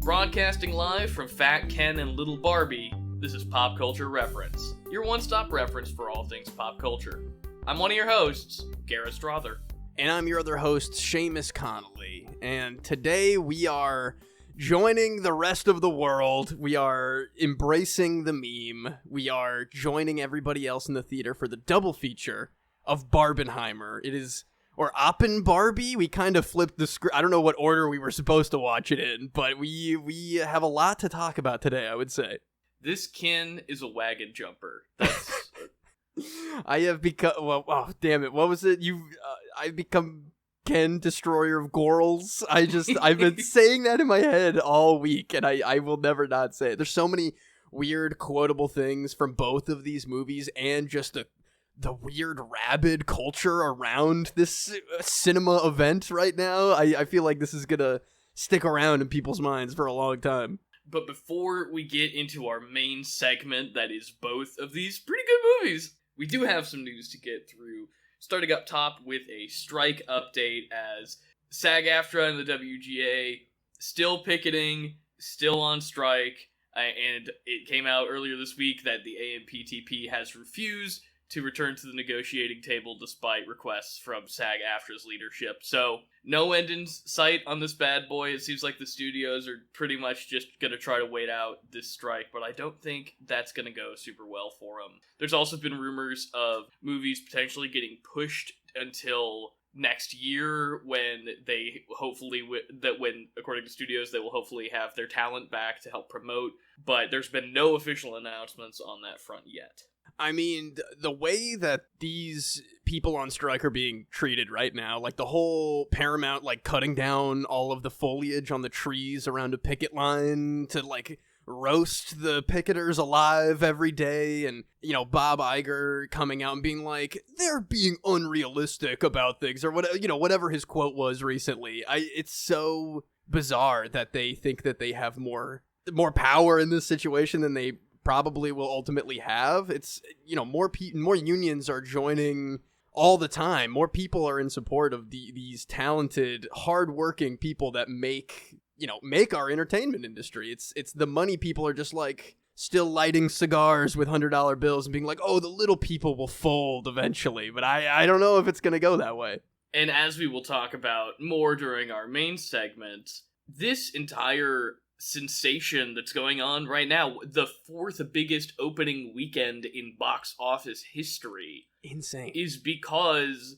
Broadcasting live from Fat Ken and Little Barbie, this is Pop Culture Reference, your one-stop reference for all things pop culture. I'm one of your hosts, Garrett Strother. And I'm your other host, Seamus Connolly. And today we are joining the rest of the world. We are embracing the meme. We are joining everybody else in the theater for the double feature of Barbenheimer. It is... or Oppen Barbie. We kind of flipped the script. I don't know what order we were supposed to watch it in, but we have a lot to talk about today, I would say. This Ken is a wagon jumper. That's... I have become... well, oh, damn it. What was it? I've become Ken, Destroyer of Gorals. I've been saying that in my head all week, and I will never not say it. There's so many weird quotable things from both of these movies, and just the weird rabid culture around this cinema event right now. I feel like this is gonna stick around in people's minds for a long time. But before we get into our main segment that is both of these pretty good movies, we do have some news to get through. Starting up top with a strike update as SAG-AFTRA and the WGA still picketing, still on strike, and it came out earlier this week that the AMPTP has refused to return to the negotiating table despite requests from SAG-AFTRA's leadership. So, no end in sight on this bad boy. It seems like the studios are pretty much just going to try to wait out this strike, but I don't think that's going to go super well for them. There's also been rumors of movies potentially getting pushed until next year when they hopefully, according to studios, they will hopefully have their talent back to help promote, but there's been no official announcements on that front yet. I mean, the way that these people on strike are being treated right now, like the whole Paramount, like, cutting down all of the foliage on the trees around a picket line to, like, roast the picketers alive every day, and, you know, Bob Iger coming out and being like, they're being unrealistic about things, or whatever, you know, whatever his quote was recently. It's so bizarre that they think that they have more power in this situation than they probably will ultimately have. It's, you know, more unions are joining all the time. More people are in support of these talented, hardworking people that make our entertainment industry. It's the money people are just like still lighting cigars with $100 bills and being like, oh, the little people will fold eventually. But I don't know if it's gonna go that way. And as we will talk about more during our main segment, this entire sensation that's going on right now, the fourth biggest opening weekend in box office history, insane, is because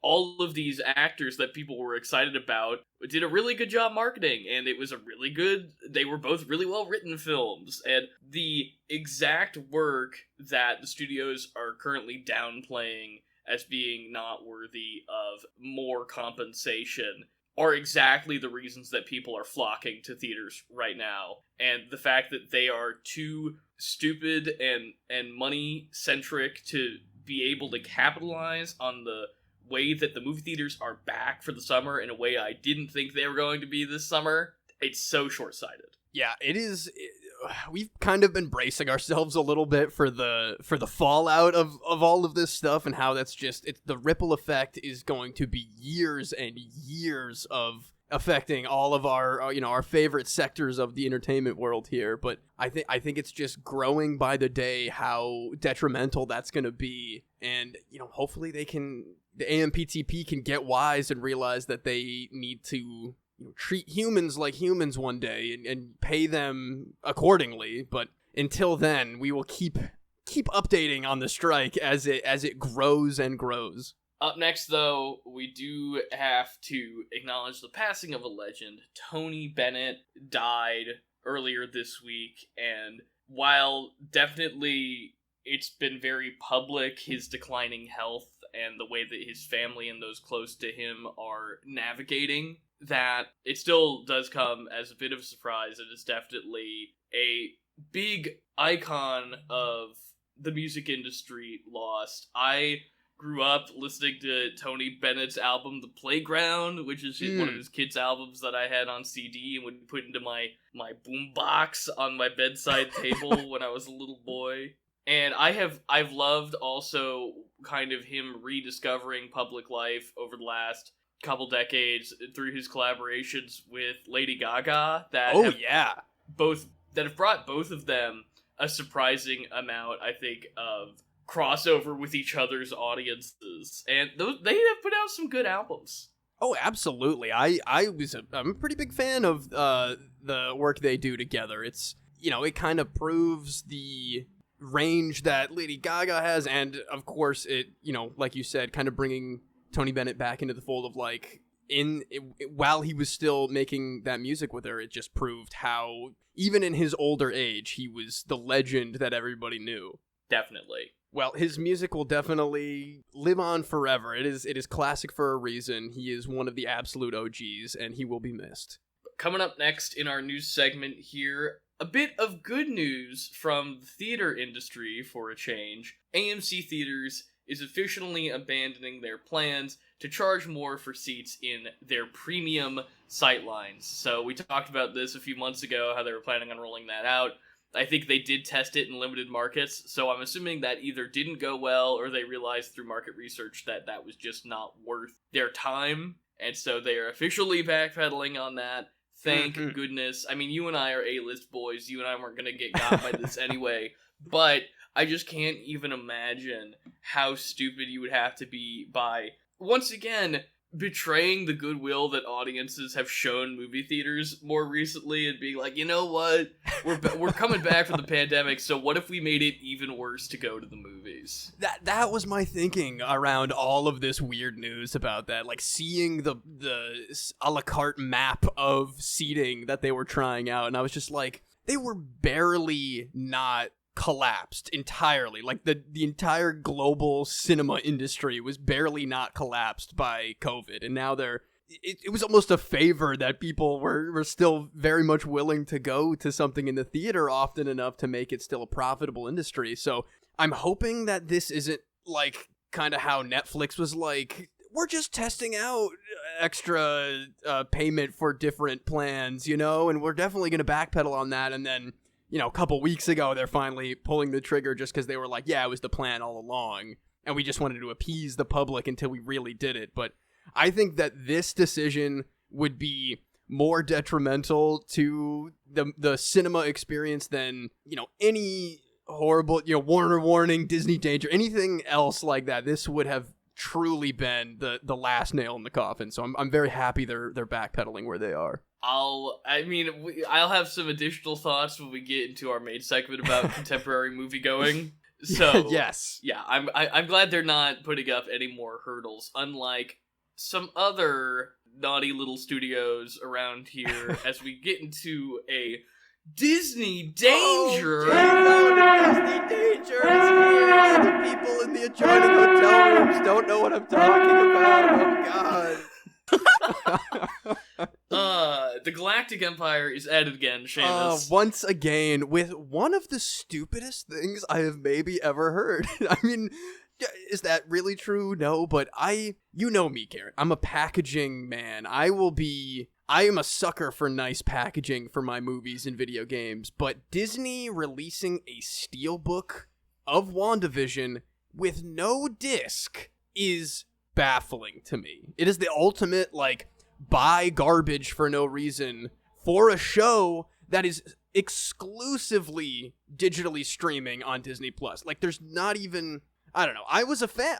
all of these actors that people were excited about did a really good job marketing, and they were both really well written films, and the exact work that the studios are currently downplaying as being not worthy of more compensation are exactly the reasons that people are flocking to theaters right now. And the fact that they are too stupid and money-centric to be able to capitalize on the way that the movie theaters are back for the summer in a way I didn't think they were going to be this summer, it's so short-sighted. Yeah, it is. We've kind of been bracing ourselves a little bit for the fallout of all of this stuff, and how that's just, the ripple effect is going to be years and years of affecting all of our favorite sectors of the entertainment world here. But I think it's just growing by the day how detrimental that's going to be, and hopefully the AMPTP can get wise and realize that they need to treat humans like humans one day and pay them accordingly. But until then, we will keep updating on the strike as it grows and grows. Up next, though, we do have to acknowledge the passing of a legend. Tony Bennett died earlier this week, and while definitely it's been very public, his declining health and the way that his family and those close to him are navigating that, it still does come as a bit of a surprise. It is definitely a big icon of the music industry lost. I grew up listening to Tony Bennett's album The Playground, which is one of his kids' albums that I had on CD and would put into my boombox on my bedside table when I was a little boy. And I've loved also kind of him rediscovering public life over the last couple decades through his collaborations with Lady Gaga that have brought both of them a surprising amount, I think, of crossover with each other's audiences, and they have put out some good albums. Oh, absolutely. I'm a pretty big fan of the work they do together. It's, it kind of proves the range that Lady Gaga has, and of course it, like you said, kind of bringing Tony Bennett back into the fold of while he was still making that music with her, it just proved how even in his older age he was the legend that everybody knew. Definitely. Well, his music will definitely live on forever. It is classic for a reason. He is one of the absolute OGs, and he will be missed. Coming up next in our news segment here, a bit of good news from the theater industry for a change. AMC Theaters is officially abandoning their plans to charge more for seats in their premium sightlines. So we talked about this a few months ago, how they were planning on rolling that out. I think they did test it in limited markets, so I'm assuming that either didn't go well or they realized through market research that that was just not worth their time, and so they are officially backpedaling on that. Thank goodness. I mean, you and I are A-list boys. You and I weren't going to get got by this anyway, but I just can't even imagine how stupid you would have to be by, once again, betraying the goodwill that audiences have shown movie theaters more recently and being like, you know what, we're coming back from the pandemic, so what if we made it even worse to go to the movies? That was my thinking around all of this weird news about that, like seeing the a la carte map of seating that they were trying out, and I was just like, they were barely not collapsed entirely. Like the entire global cinema industry was barely not collapsed by COVID, and now it was almost a favor that people were still very much willing to go to something in the theater often enough to make it still a profitable industry. So I'm hoping that this isn't like kind of how Netflix was like, we're just testing out extra payment for different plans, and we're definitely going to backpedal on that, and then a couple weeks ago, they're finally pulling the trigger just because they were like, yeah, it was the plan all along, and we just wanted to appease the public until we really did it. But I think that this decision would be more detrimental to the cinema experience than, any horrible, Warner Warning, Disney Danger, anything else like that. This would have truly been the last nail in the coffin. So I'm very happy they're backpedaling where they are. I'll have some additional thoughts when we get into our main segment about contemporary moviegoing. So yes, yeah, I'm glad they're not putting up any more hurdles, unlike some other naughty little studios around here. As we get into a Disney Danger. Oh, Disney Danger is here. The people in the adjoining hotel rooms don't know what I'm talking about. Oh God. The Galactic Empire is at it again, Seamus. Once again, with one of the stupidest things I have maybe ever heard. I mean, is that really true? No, but you know me, Garrett. I'm a packaging man. I am a sucker for nice packaging for my movies and video games, but Disney releasing a steelbook of WandaVision with no disc is baffling to me. It is the ultimate, buy garbage for no reason for a show that is exclusively digitally streaming on Disney Plus. There's not even, I don't know. I was a fan.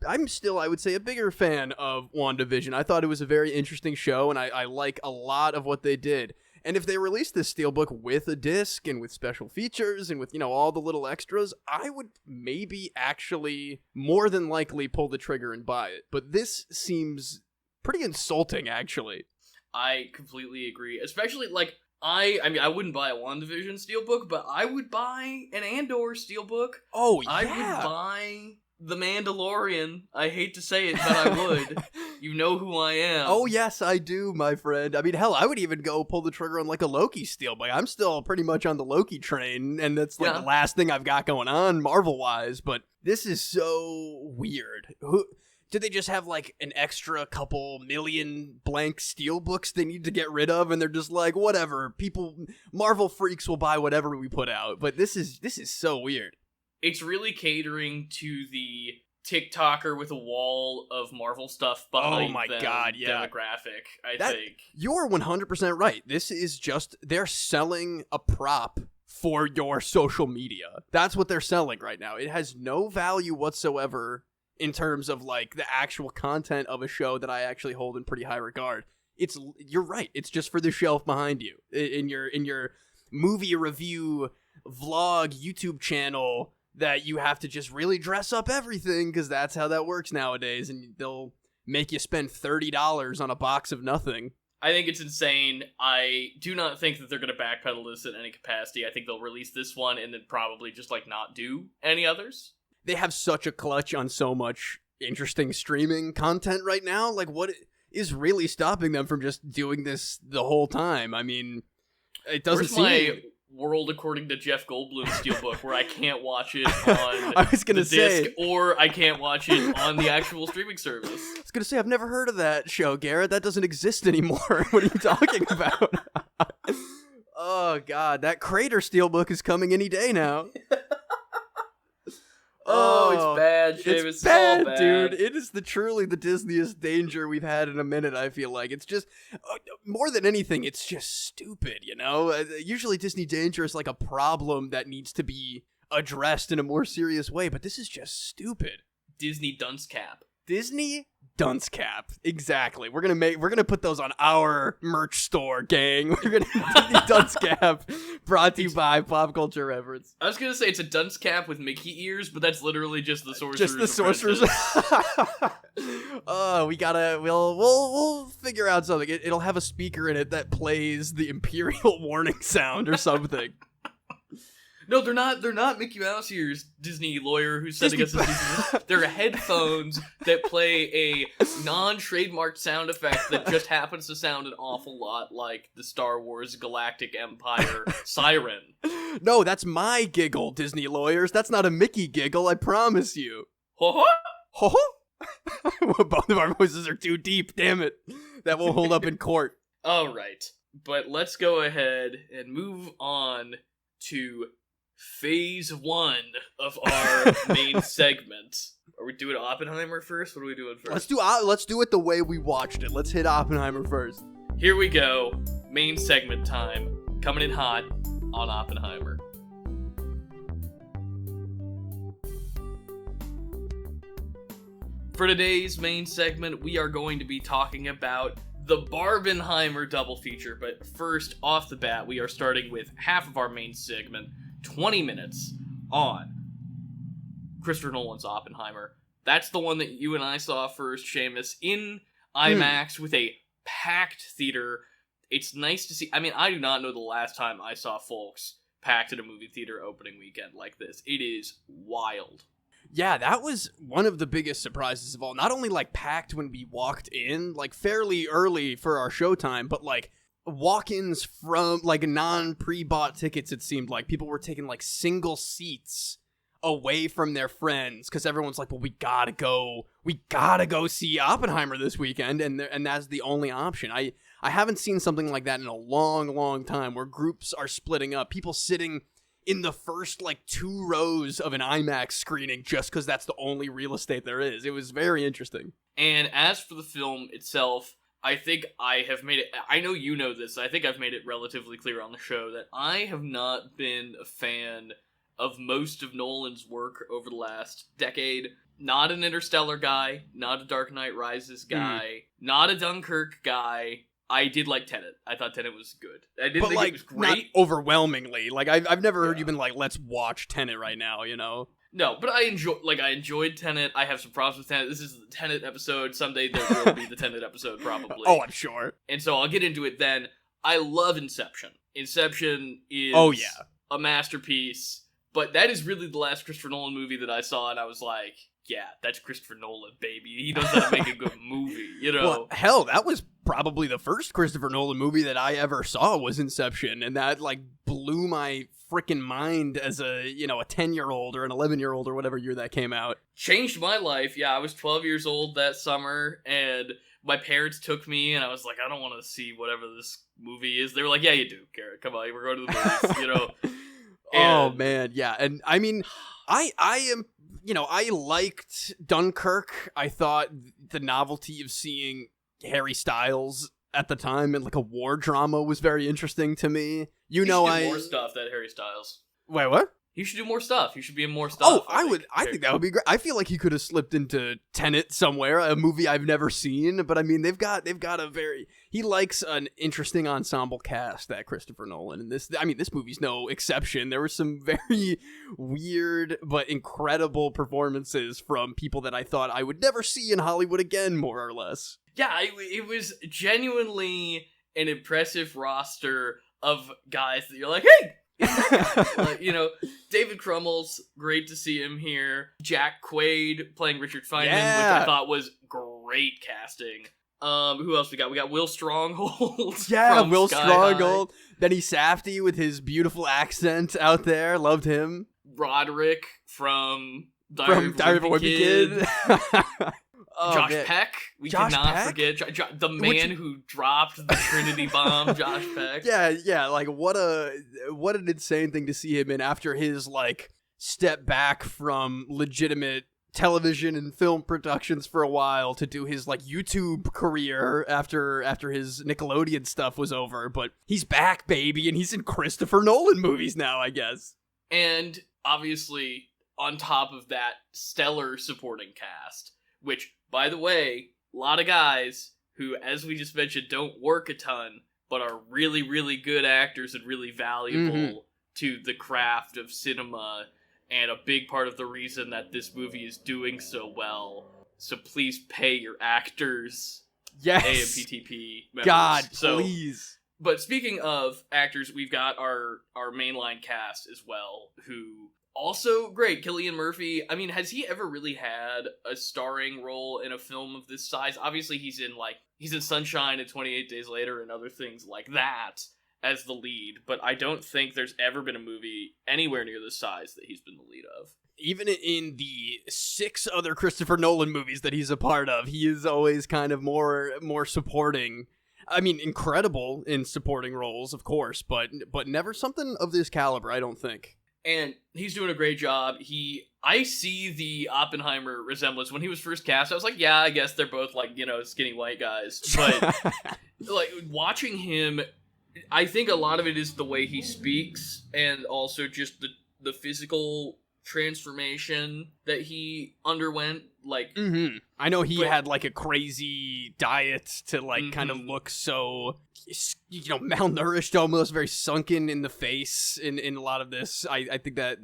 I'm still, I would say, a bigger fan of WandaVision. I thought it was a very interesting show, and I like a lot of what they did. And if they released this steelbook with a disc and with special features and with, all the little extras, I would maybe actually more than likely pull the trigger and buy it. But this seems pretty insulting, actually. I completely agree. Especially, I wouldn't buy a WandaVision steelbook, but I would buy an Andor steelbook. Oh, yeah. I would buy The Mandalorian. I hate to say it, but I would. You know who I am. Oh, yes, I do, my friend. I mean, hell, I would even go pull the trigger on, a Loki steelbook. I'm still pretty much on the Loki train, and that's, the last thing I've got going on, Marvel-wise, but this is so weird. Did they just have, an extra couple million blank steelbooks they need to get rid of, and they're just like, whatever, Marvel freaks will buy whatever we put out, but this is so weird. It's really catering to the TikToker with a wall of Marvel stuff behind Oh my them God, yeah. demographic, I think. You're 100% right. This is just, they're selling a prop for your social media. That's what they're selling right now. It has no value whatsoever in terms of like the actual content of a show that I actually hold in pretty high regard. You're right. It's just for the shelf behind you in your movie review vlog YouTube channel that you have to just really dress up everything because that's how that works nowadays, and they'll make you spend $30 on a box of nothing. I think it's insane. I do not think that they're going to backpedal this in any capacity. I think they'll release this one and then probably just like not do any others. They have such a clutch on so much interesting streaming content right now. Like, what is really stopping them from just doing this the whole time? I mean, it doesn't seem... my World According to Jeff Goldblum Steelbook where I can't watch it on I was gonna say, disc or I can't watch it on the actual streaming service. I was going to say, I've never heard of that show, Garrett. That doesn't exist anymore. What are you talking about? Oh, God. That Crater Steelbook is coming any day now. Oh, it's bad, Seamus. It's bad, bad, dude. It is truly the Disneyest danger we've had in a minute, I feel like. It's just, more than anything, it's just stupid, you know? Usually Disney danger is like a problem that needs to be addressed in a more serious way, but this is just stupid. Disney dunce cap. Disney dunce cap. Exactly. We're gonna put those on our merch store, gang. We're gonna Disney dunce cap brought to you by Pop Culture Reference. I was gonna say it's a dunce cap with Mickey ears, but that's literally just the sorcerer's. Just the sorcerer's. Oh, we'll figure out something. It'll have a speaker in it that plays the Imperial warning sound or something. No, they're not Mickey Mouse ears, Disney lawyer who's sending us this. They're headphones that play a non-trademarked sound effect that just happens to sound an awful lot like the Star Wars Galactic Empire siren. No, that's my giggle, Disney lawyers. That's not a Mickey giggle, I promise you. Ho-ho? Ho-ho? Both of our voices are too deep, damn it. That won't hold up in court. All right, but let's go ahead and move on to Phase 1 of our main segment. Are we doing Oppenheimer first? What are we doing first? Let's do it the way we watched it. Let's hit Oppenheimer first. Here we go. Main segment time. Coming in hot on Oppenheimer. For today's main segment, we are going to be talking about the Barbenheimer Double Feature. But first, off the bat, we are starting with half of our main segment, 20 minutes on Christopher Nolan's Oppenheimer. That's the one that you and I saw first, Seamus, in IMAX with a packed theater. It's nice to see. I mean, I do not know the last time I saw folks packed at a movie theater opening weekend like this. It is wild. Yeah, that was one of the biggest surprises of all. Not only, like, packed when we walked in, like, fairly early for our showtime, but, like, walk-ins from, like, non-pre-bought tickets, it seemed like. People were taking, like, single seats away from their friends, because everyone's like, well, we gotta go see Oppenheimer this weekend, and that's the only option. I haven't seen something like that in a long, long time, where groups are splitting up. People sitting in the first, like, 2 rows of an IMAX screening just because that's the only real estate there is. It was very interesting. And as for the film itself, I think I have made it, I know you know this, I think I've made it relatively clear on the show that I have not been a fan of most of Nolan's work over the last decade. Not an Interstellar guy, not a Dark Knight Rises guy, not a Dunkirk guy. I did like Tenet. I thought Tenet was good. I didn't think it was great. Not overwhelmingly. Like, I've never heard you been like, let's watch Tenet right now, you know? No, but I enjoyed Tenet. I have some problems with Tenet. This is the Tenet episode. Someday there will be the Tenet episode, probably. Oh, I'm sure. And so I'll get into it then. I love Inception. Inception is a masterpiece, but that is really the last Christopher Nolan movie that I saw, and I was like, yeah, that's Christopher Nolan, baby. He knows how to make a good movie, you know? Well, hell, that was probably the first Christopher Nolan movie that I ever saw was Inception, and that, like, blew my freaking mind as a 10-year-old or an 11-year-old or whatever year that came out. Changed my life. Yeah, I was 12 years old that summer, and my parents took me, and I was like, I don't want to see whatever this movie is. They were like, yeah, you do, Garrett. Come on, we're going to the movies, you know? Oh, man, yeah. And, I mean, I am I liked Dunkirk. I thought the novelty of seeing Harry Styles at the time in like a war drama was very interesting to me. He should do more stuff, that Harry Styles. Wait, what? He should do more stuff. He should be in more stuff. Oh, I think that would be great. I feel like he could have slipped into Tenet somewhere, a movie I've never seen. But I mean, they've got he likes an interesting ensemble cast, that Christopher Nolan, and this movie's no exception. There were some very weird but incredible performances from people that I thought I would never see in Hollywood again, more or less. Yeah, it was genuinely an impressive roster of guys that you're like, hey. David Crummel's great to see him here. Jack Quaid playing Richard Feynman, which I thought was great casting. Who else we got? We got Will Stronghold. Yeah, Will Stronghold. Benny Safdie with his beautiful accent out there. Loved him. Roderick from Diary of a Wimpy Kid. Josh Peck. We cannot forget the man who dropped the Trinity bomb, Josh Peck. Yeah, like what an insane thing to see him in after his like step back from legitimate television and film productions for a while to do his like YouTube career after his Nickelodeon stuff was over. But he's back, baby, and he's in Christopher Nolan movies now, I guess. And obviously, on top of that, stellar supporting cast, which, by the way, a lot of guys who, as we just mentioned, don't work a ton, but are really, really good actors and really valuable to the craft of cinema, and a big part of the reason that this movie is doing so well. So please pay your actors. Yes. AMPTP members. God, please. But speaking of actors, we've got our mainline cast as well, who... also great. Cillian Murphy. I mean, has he ever really had a starring role in a film of this size? Obviously, he's in Sunshine and 28 Days Later and other things like that as the lead, but I don't think there's ever been a movie anywhere near the size that he's been the lead of. Even in the 6 other Christopher Nolan movies that he's a part of, he is always kind of more supporting. I mean, incredible in supporting roles, of course, but never something of this caliber, I don't think. And he's doing a great job. I see the Oppenheimer resemblance. When he was first cast, I was like, yeah, I guess they're both like, skinny white guys. But like watching him, I think a lot of it is the way he speaks and also just the physical transformation that he underwent. Like, I know he had like a crazy diet to like kind of look so, malnourished, almost very sunken in the face in a lot of this. I think that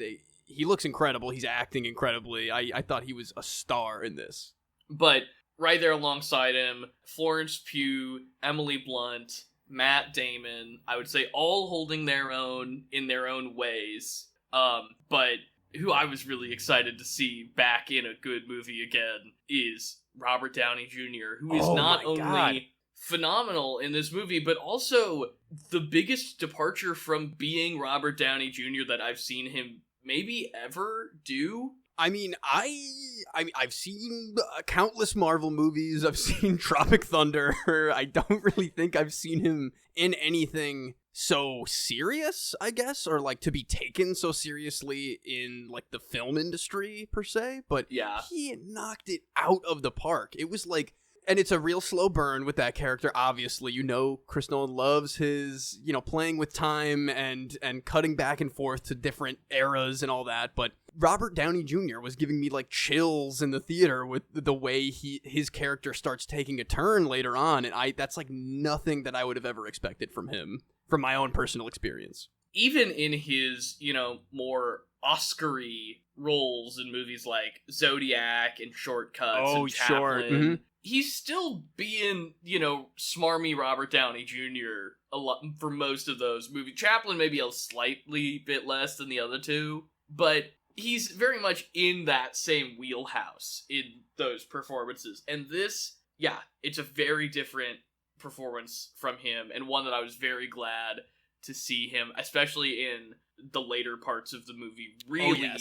he looks incredible. He's acting incredibly. I thought he was a star in this. But right there alongside him, Florence Pugh, Emily Blunt, Matt Damon, I would say all holding their own in their own ways. But who I was really excited to see back in a good movie again is Robert Downey Jr., who is not only phenomenal in this movie, but also the biggest departure from being Robert Downey Jr. that I've seen him maybe ever do. I mean, I've seen countless Marvel movies. I've seen Tropic Thunder. I don't really think I've seen him in anything so serious, I guess, or like to be taken so seriously in like the film industry per se. But yeah, he knocked it out of the park. It was like, and it's a real slow burn with that character. Obviously, Chris Nolan loves his, playing with time and cutting back and forth to different eras and all that. But Robert Downey Jr. was giving me like chills in the theater with the way his character starts taking a turn later on, and that's like nothing that I would have ever expected from him, from my own personal experience. Even in his, more Oscar-y roles in movies like Zodiac and Shortcuts and Chaplin, he's still being, smarmy Robert Downey Jr. a lot for most of those movies. Chaplin maybe a slightly bit less than the other two, but he's very much in that same wheelhouse in those performances. And this, it's a very different performance from him, and one that I was very glad to see him, especially in the later parts of the movie, really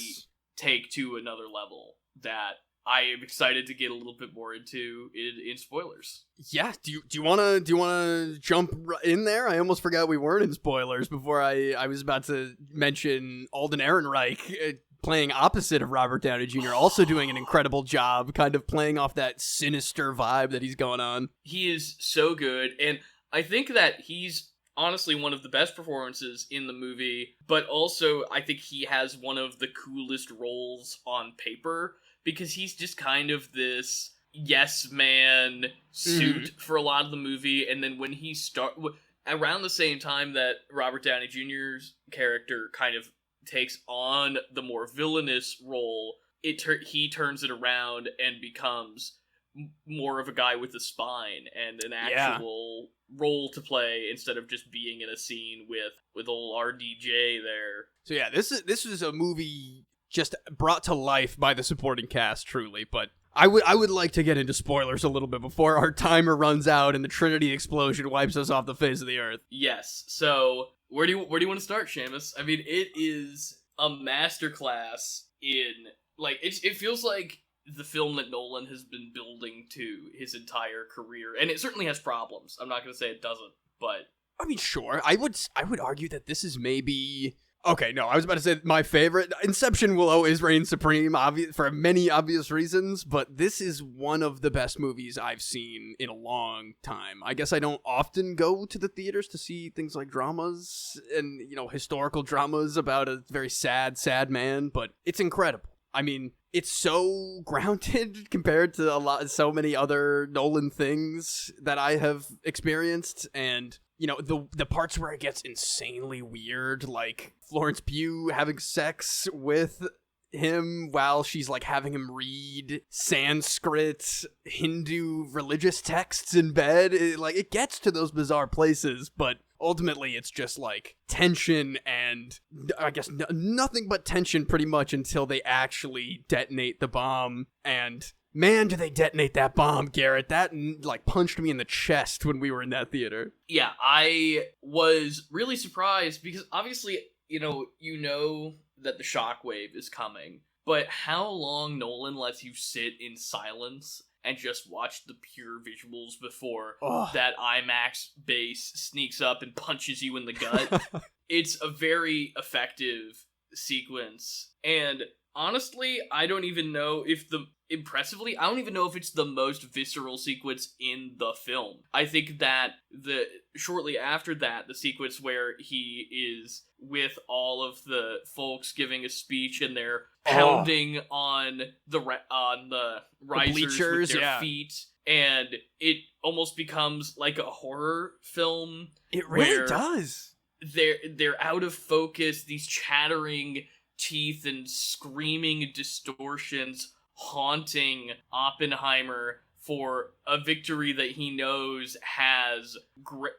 take to another level that I am excited to get a little bit more into in spoilers. Yeah, do you want to jump in there? I almost forgot we weren't in spoilers before I was about to mention Alden Ehrenreich playing opposite of Robert Downey Jr., also doing an incredible job, kind of playing off that sinister vibe that he's going on. He is so good, and I think that he's honestly one of the best performances in the movie, but also I think he has one of the coolest roles on paper, because he's just kind of this yes man suit for a lot of the movie, and then when he around the same time that Robert Downey Jr.'s character kind of takes on the more villainous role, he turns it around and becomes more of a guy with a spine and an actual role to play instead of just being in a scene with old RDJ there. So yeah, this is a movie just brought to life by the supporting cast, truly. But I would like to get into spoilers a little bit before our timer runs out and the Trinity explosion wipes us off the face of the earth. Yes. So where do you want to start, Seamus? I mean, it is a masterclass in it feels like the film that Nolan has been building to his entire career, and it certainly has problems. I'm not going to say it doesn't, but I mean, sure. I would argue that this is maybe. Okay, no, I was about to say my favorite. Inception will always reign supreme, for many obvious reasons, but this is one of the best movies I've seen in a long time. I guess I don't often go to the theaters to see things like dramas and, historical dramas about a very sad man, but it's incredible. I mean, it's so grounded compared to so many other Nolan things that I have experienced, and the parts where it gets insanely weird, like Florence Pugh having sex with him while she's having him read Sanskrit Hindu religious texts in bed. It gets to those bizarre places, but ultimately it's just tension, and I guess nothing but tension pretty much until they actually detonate the bomb. And man, do they detonate that bomb, Garrett. That punched me in the chest when we were in that theater. Yeah, I was really surprised because obviously, you know that the shockwave is coming, but how long Nolan lets you sit in silence and just watch the pure visuals before that IMAX bass sneaks up and punches you in the gut. It's a very effective sequence, and honestly, I don't even know if it's the most visceral sequence in the film. I think that shortly after that, the sequence where he is with all of the folks giving a speech and they're pounding on the risers bleachers, with their feet, and it almost becomes like a horror film. It really does. They're out of focus, these chattering teeth and screaming distortions haunting Oppenheimer for a victory that he knows has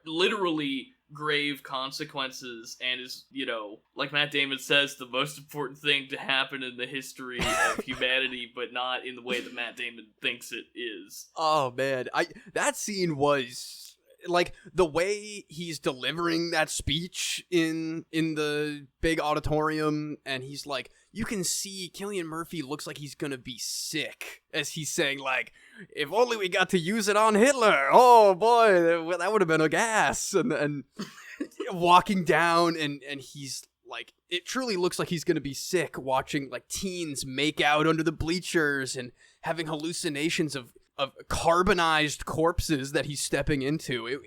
literally grave consequences and is, like Matt Damon says, the most important thing to happen in the history of humanity, but not in the way that Matt Damon thinks it is. Oh man, that scene was the way he's delivering that speech in the big auditorium, and he's you can see Cillian Murphy looks like he's gonna be sick as he's saying if only we got to use it on Hitler. Oh boy, that would have been a gas. And walking down, and he's it truly looks like he's gonna be sick watching teens make out under the bleachers and having hallucinations of carbonized corpses that he's stepping into.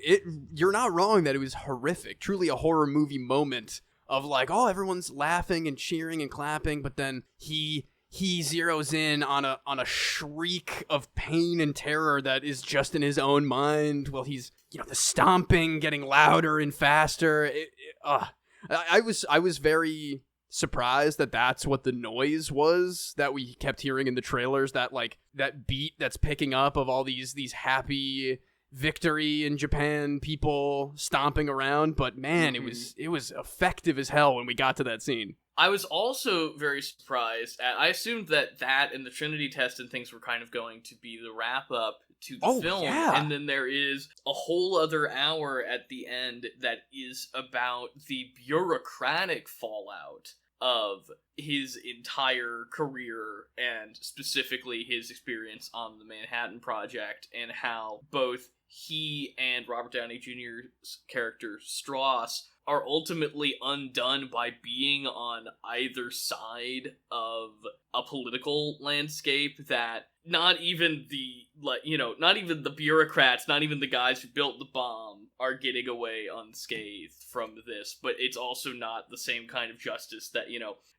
You're not wrong that it was horrific, truly a horror movie moment of everyone's laughing and cheering and clapping, but then he zeroes in on a shriek of pain and terror that is just in his own mind while he's the stomping getting louder and faster. I was very surprised that that's what the noise was that we kept hearing in the trailers, that that beat that's picking up of all these happy victory in Japan people stomping around. But man, it was effective as hell when we got to that scene. I was also very surprised I assumed that and the Trinity test and things were kind of going to be the wrap up to the film. Yeah. And then there is a whole other hour at the end that is about the bureaucratic fallout of his entire career, and specifically his experience on the Manhattan Project, and how both he and Robert Downey Jr.'s character Strauss are ultimately undone by being on either side of a political landscape that not even the bureaucrats, not even the guys who built the bomb are getting away unscathed from this, but it's also not the same kind of justice that,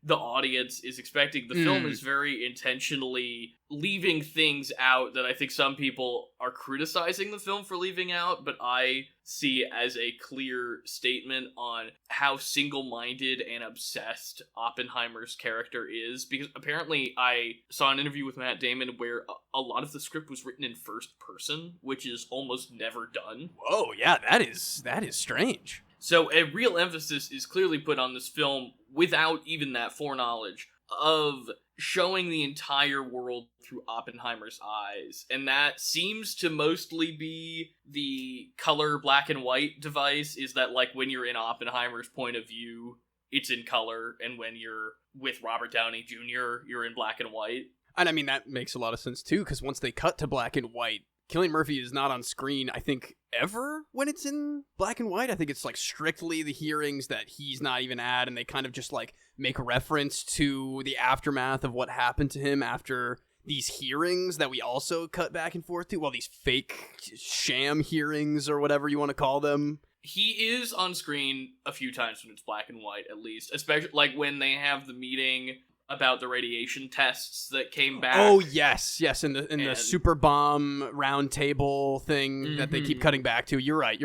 the audience is expecting. The film is very intentionally leaving things out that I think some people are criticizing the film for leaving out, but I see as a clear statement on how single-minded and obsessed Oppenheimer's character is, because apparently I saw an interview with Matt Damon where a lot of the script was written in first person, which is almost never done. Whoa, yeah, that is strange. So a real emphasis is clearly put on this film without even that foreknowledge of showing the entire world through Oppenheimer's eyes. And that seems to mostly be the color black and white device, is that like when you're in Oppenheimer's point of view, it's in color, and when you're with Robert Downey Jr., you're in black and white. And I mean, that makes a lot of sense too, because once they cut to black and white, Cillian Murphy is not on screen, I think, ever when it's in black and white. I think it's like strictly the hearings that he's not even at, and they kind of just like make reference to the aftermath of what happened to him after these hearings that we also cut back and forth to. Well, these fake sham hearings or whatever you want to call them. He is on screen a few times when it's black and white, at least, especially like when they have the meeting about the radiation tests that came back. Oh yes, in the super bomb round table thing that they keep cutting back to. You're right.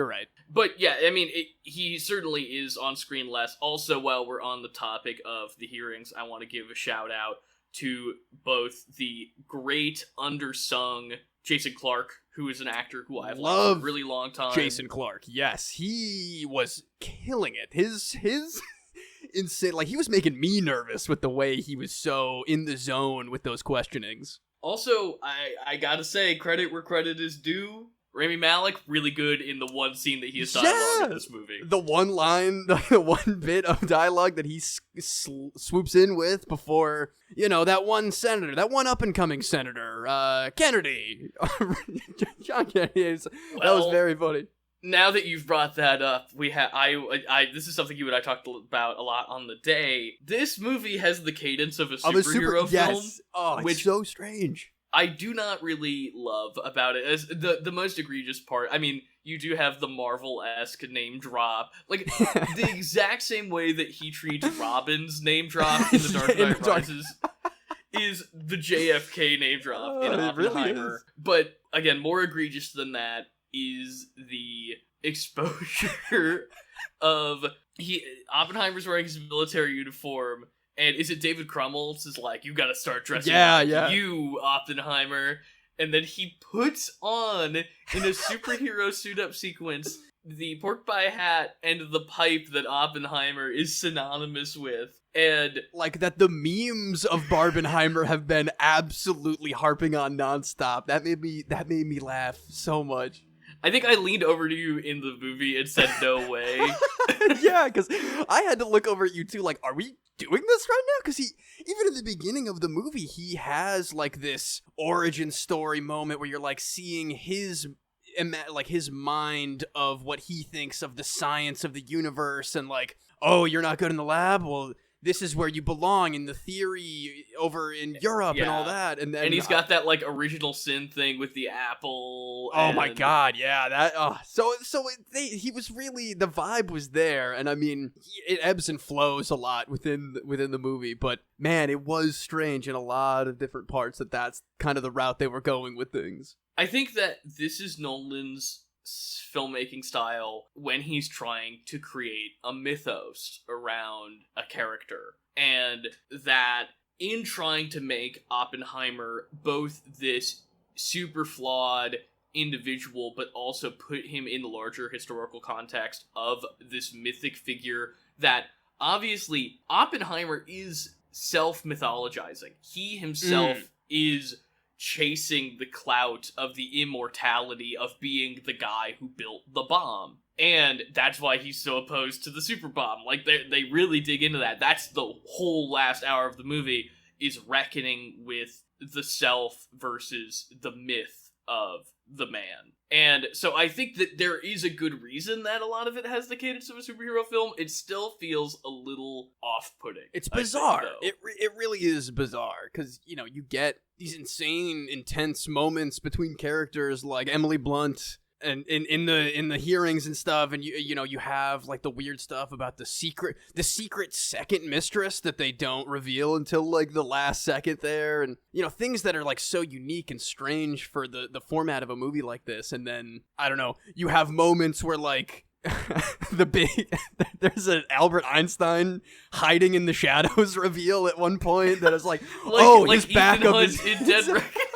But yeah, I mean, he certainly is on screen less. Also, while we're on the topic of the hearings, I want to give a shout out to both the great undersung Jason Clarke, who is an actor who I've loved for a really long time. Jason Clarke, yes, he was killing it. His insane, like, he was making me nervous with the way he was so in the zone with those questionings. Also, I gotta say, credit where credit is due. Rami Malek, really good in the one scene that he has dialogue in this movie. The one line, the one bit of dialogue that he swoops in with before, that one senator, that one up-and-coming senator, Kennedy. John Kennedy. That was very funny. Now that you've brought that up, this is something you and I talked about a lot on the day. This movie has the cadence of a superhero film. Yes. Oh, it's which so strange. I do not really love about it. As the most egregious part, I mean, you do have the Marvel-esque name drop. Like, the exact same way that he treats Robin's name drop in The Dark Knight Rises is the JFK name drop in Oppenheimer. Really is. But, again, more egregious than that is the exposure of Oppenheimer's wearing his military uniform, and is it David Krumholtz is like, you gotta start dressing like you, Oppenheimer, and then he puts on, in a superhero suit-up sequence, the pork pie hat and the pipe that Oppenheimer is synonymous with. And like that the memes of Barbenheimer have been absolutely harping on nonstop. That made me laugh so much. I think I leaned over to you in the movie and said, no way. Yeah, because I had to look over at you too, like, are we doing this right now? Because even at the beginning of the movie, he has like this origin story moment where you're like seeing his mind of what he thinks of the science of the universe, and like, oh, you're not good in the lab? Well, this is where you belong in the theory over in Europe and all that. And then he's got that like original sin thing with the apple. Oh my God. Yeah. That, he was really, the vibe was there. And I mean, it ebbs and flows a lot within the movie, but man, it was strange in a lot of different parts that's kind of the route they were going with things. I think that this is Nolan's filmmaking style when he's trying to create a mythos around a character, and that in trying to make Oppenheimer both this super flawed individual but also put him in the larger historical context of this mythic figure that obviously Oppenheimer is self-mythologizing. He himself is chasing the clout of the immortality of being the guy who built the bomb. And that's why he's so opposed to the super bomb. Like, they really dig into that. That's the whole last hour of the movie, is reckoning with the self versus the myth of the man. And so I think that there is a good reason that a lot of it has the cadence of a superhero film. It still feels a little off-putting. It's bizarre. It really is bizarre, because, you know, you get these insane, intense moments between characters like Emily Blunt and in the hearings and stuff, and you know, you have like the weird stuff about the secret second mistress that they don't reveal until like the last second there, and you know, things that are like so unique and strange for the format of a movie like this. And then I don't know, you have moments where like there's an Albert Einstein hiding in the shadows reveal at one point that is like his backup is in Dead Reckoning.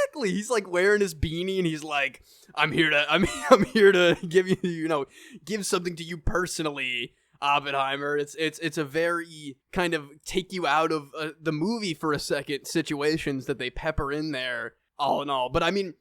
Exactly. He's like wearing his beanie and he's like, I'm here to give you, you know, give something to you personally, Oppenheimer. It's a very kind of take you out of the movie for a second situations that they pepper in there, all in all. But I mean,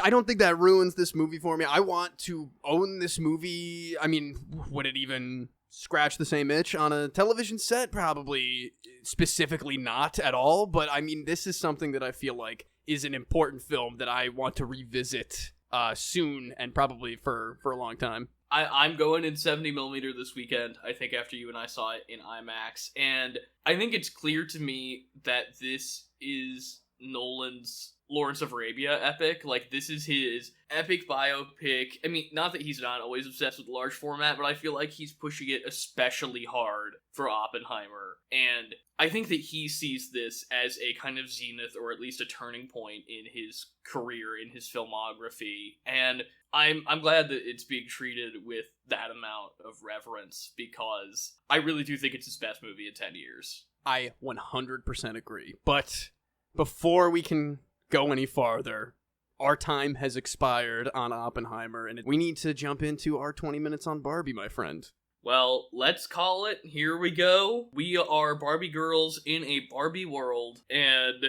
I don't think that ruins this movie for me. I want to own this movie. I mean, would it even scratch the same itch on a television set? Probably, specifically not at all. But I mean, this is something that I feel like is an important film that I want to revisit soon, and probably for a long time. I'm going in 70mm this weekend, I think, after you and I saw it in IMAX. And I think it's clear to me that this is Nolan's Lawrence of Arabia epic. Like, this is his epic biopic. I mean, not that he's not always obsessed with large format, but I feel like he's pushing it especially hard for Oppenheimer. And I think that he sees this as a kind of zenith, or at least a turning point in his career, in his filmography. And I'm glad that it's being treated with that amount of reverence, because I really do think it's his best movie in 10 years. I 100% agree. But before we can go any farther, our time has expired on Oppenheimer, and we need to jump into our 20 minutes on Barbie, my friend. Well, let's call it. Here we go. We are Barbie girls in a Barbie world, and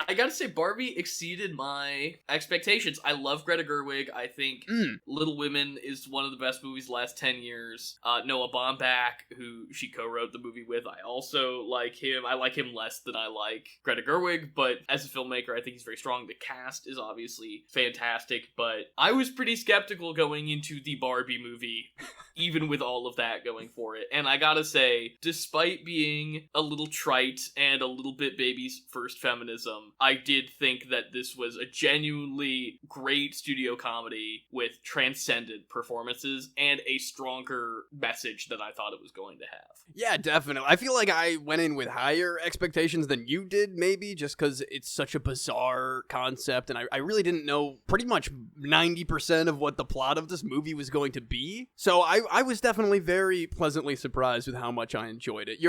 I gotta say, Barbie exceeded my expectations. I love Greta Gerwig. I think Little Women is one of the best movies the last 10 years. Noah Baumbach, who she co-wrote the movie with, I also like him. I like him less than I like Greta Gerwig, but as a filmmaker, I think he's very strong. The cast is obviously fantastic, but I was pretty skeptical going into the Barbie movie, even with all of that going for it. And I gotta say, despite being a little trite and a little bit baby's first feminism, I did think that this was a genuinely great studio comedy with transcendent performances and a stronger message than I thought it was going to have. Yeah, definitely. I feel like I went in with higher expectations than you did, maybe, just because it's such a bizarre concept, and I really didn't know pretty much 90% of what the plot of this movie was going to be. So I was definitely very pleasantly surprised with how much I enjoyed it.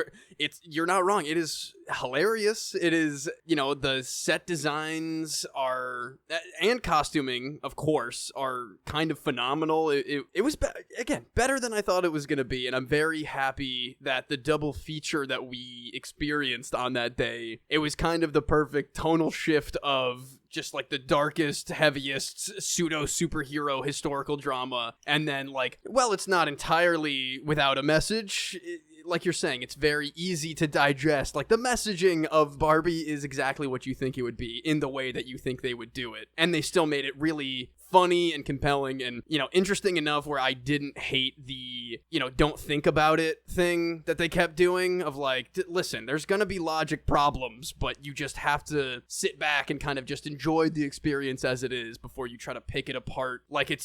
You're not wrong. It is hilarious. It is, you know, the set designs are, and costuming, of course, are kind of phenomenal. It was, again, better than I thought it was going to be, and I'm very happy that the double feature that we experienced on that day, it was kind of the perfect tonal shift of just like the darkest, heaviest pseudo superhero historical drama, and then like, well, it's not entirely without a message. Like you're saying, it's very easy to digest. Like, the messaging of Barbie is exactly what you think it would be in the way that you think they would do it. And they still made it really funny and compelling and, you know, interesting enough where I didn't hate the, you know, don't think about it thing that they kept doing of like, listen, there's gonna be logic problems, but you just have to sit back and kind of just enjoy the experience as it is before you try to pick it apart like it,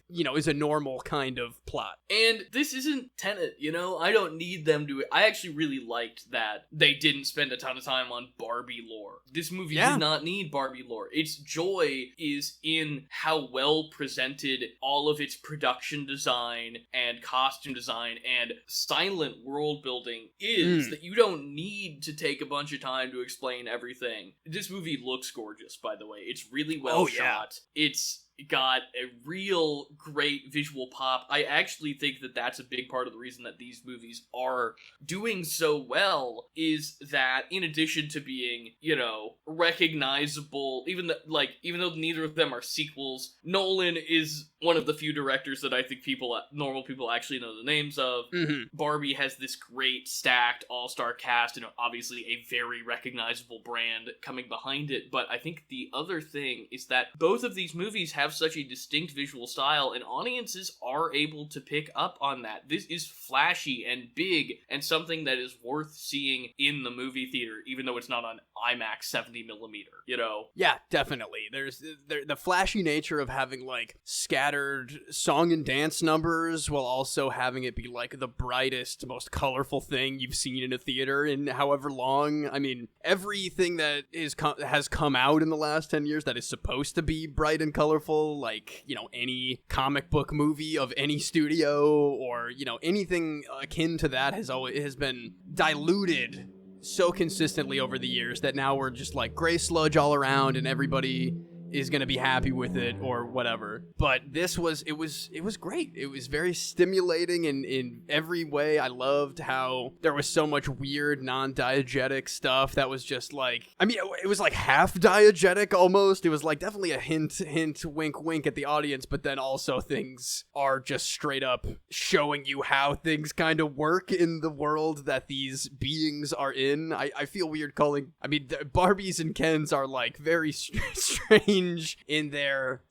you know, is a normal kind of plot. And this isn't Tenet, you know? I don't need them to. I actually really liked that they didn't spend a ton of time on Barbie lore. This movie did not need Barbie lore. Its joy is in how well presented all of its production design and costume design and silent world building is, that you don't need to take a bunch of time to explain everything. This movie looks gorgeous, by the way. It's really well shot. got a real great visual pop. I actually think that that's a big part of the reason that these movies are doing so well, is that in addition to being, recognizable, even though neither of them are sequels, Nolan is one of the few directors that I think normal people actually know the names of. Mm-hmm. Barbie has this great stacked all-star cast and obviously a very recognizable brand coming behind it, but I think the other thing is that both of these movies have such a distinct visual style, and audiences are able to pick up on that. This is flashy and big and something that is worth seeing in the movie theater, even though it's not on IMAX 70mm, Yeah, definitely. There's the flashy nature of having, like, scattered song and dance numbers while also having it be, like, the brightest, most colorful thing you've seen in a theater in however long. I mean, everything that has come out in the last 10 years that is supposed to be bright and colorful, like, any comic book movie of any studio or, anything akin to that has been diluted so consistently over the years that now we're just like gray sludge all around and everybody is going to be happy with it or whatever. But it was great. It was very stimulating in every way. I loved how there was so much weird non-diegetic stuff that was just like, I mean, it was like half diegetic almost. It was like definitely a hint, wink, wink at the audience, but then also things are just straight up showing you how things kind of work in the world that these beings are in. I feel weird calling, I mean, the Barbies and Kens are like very strange in their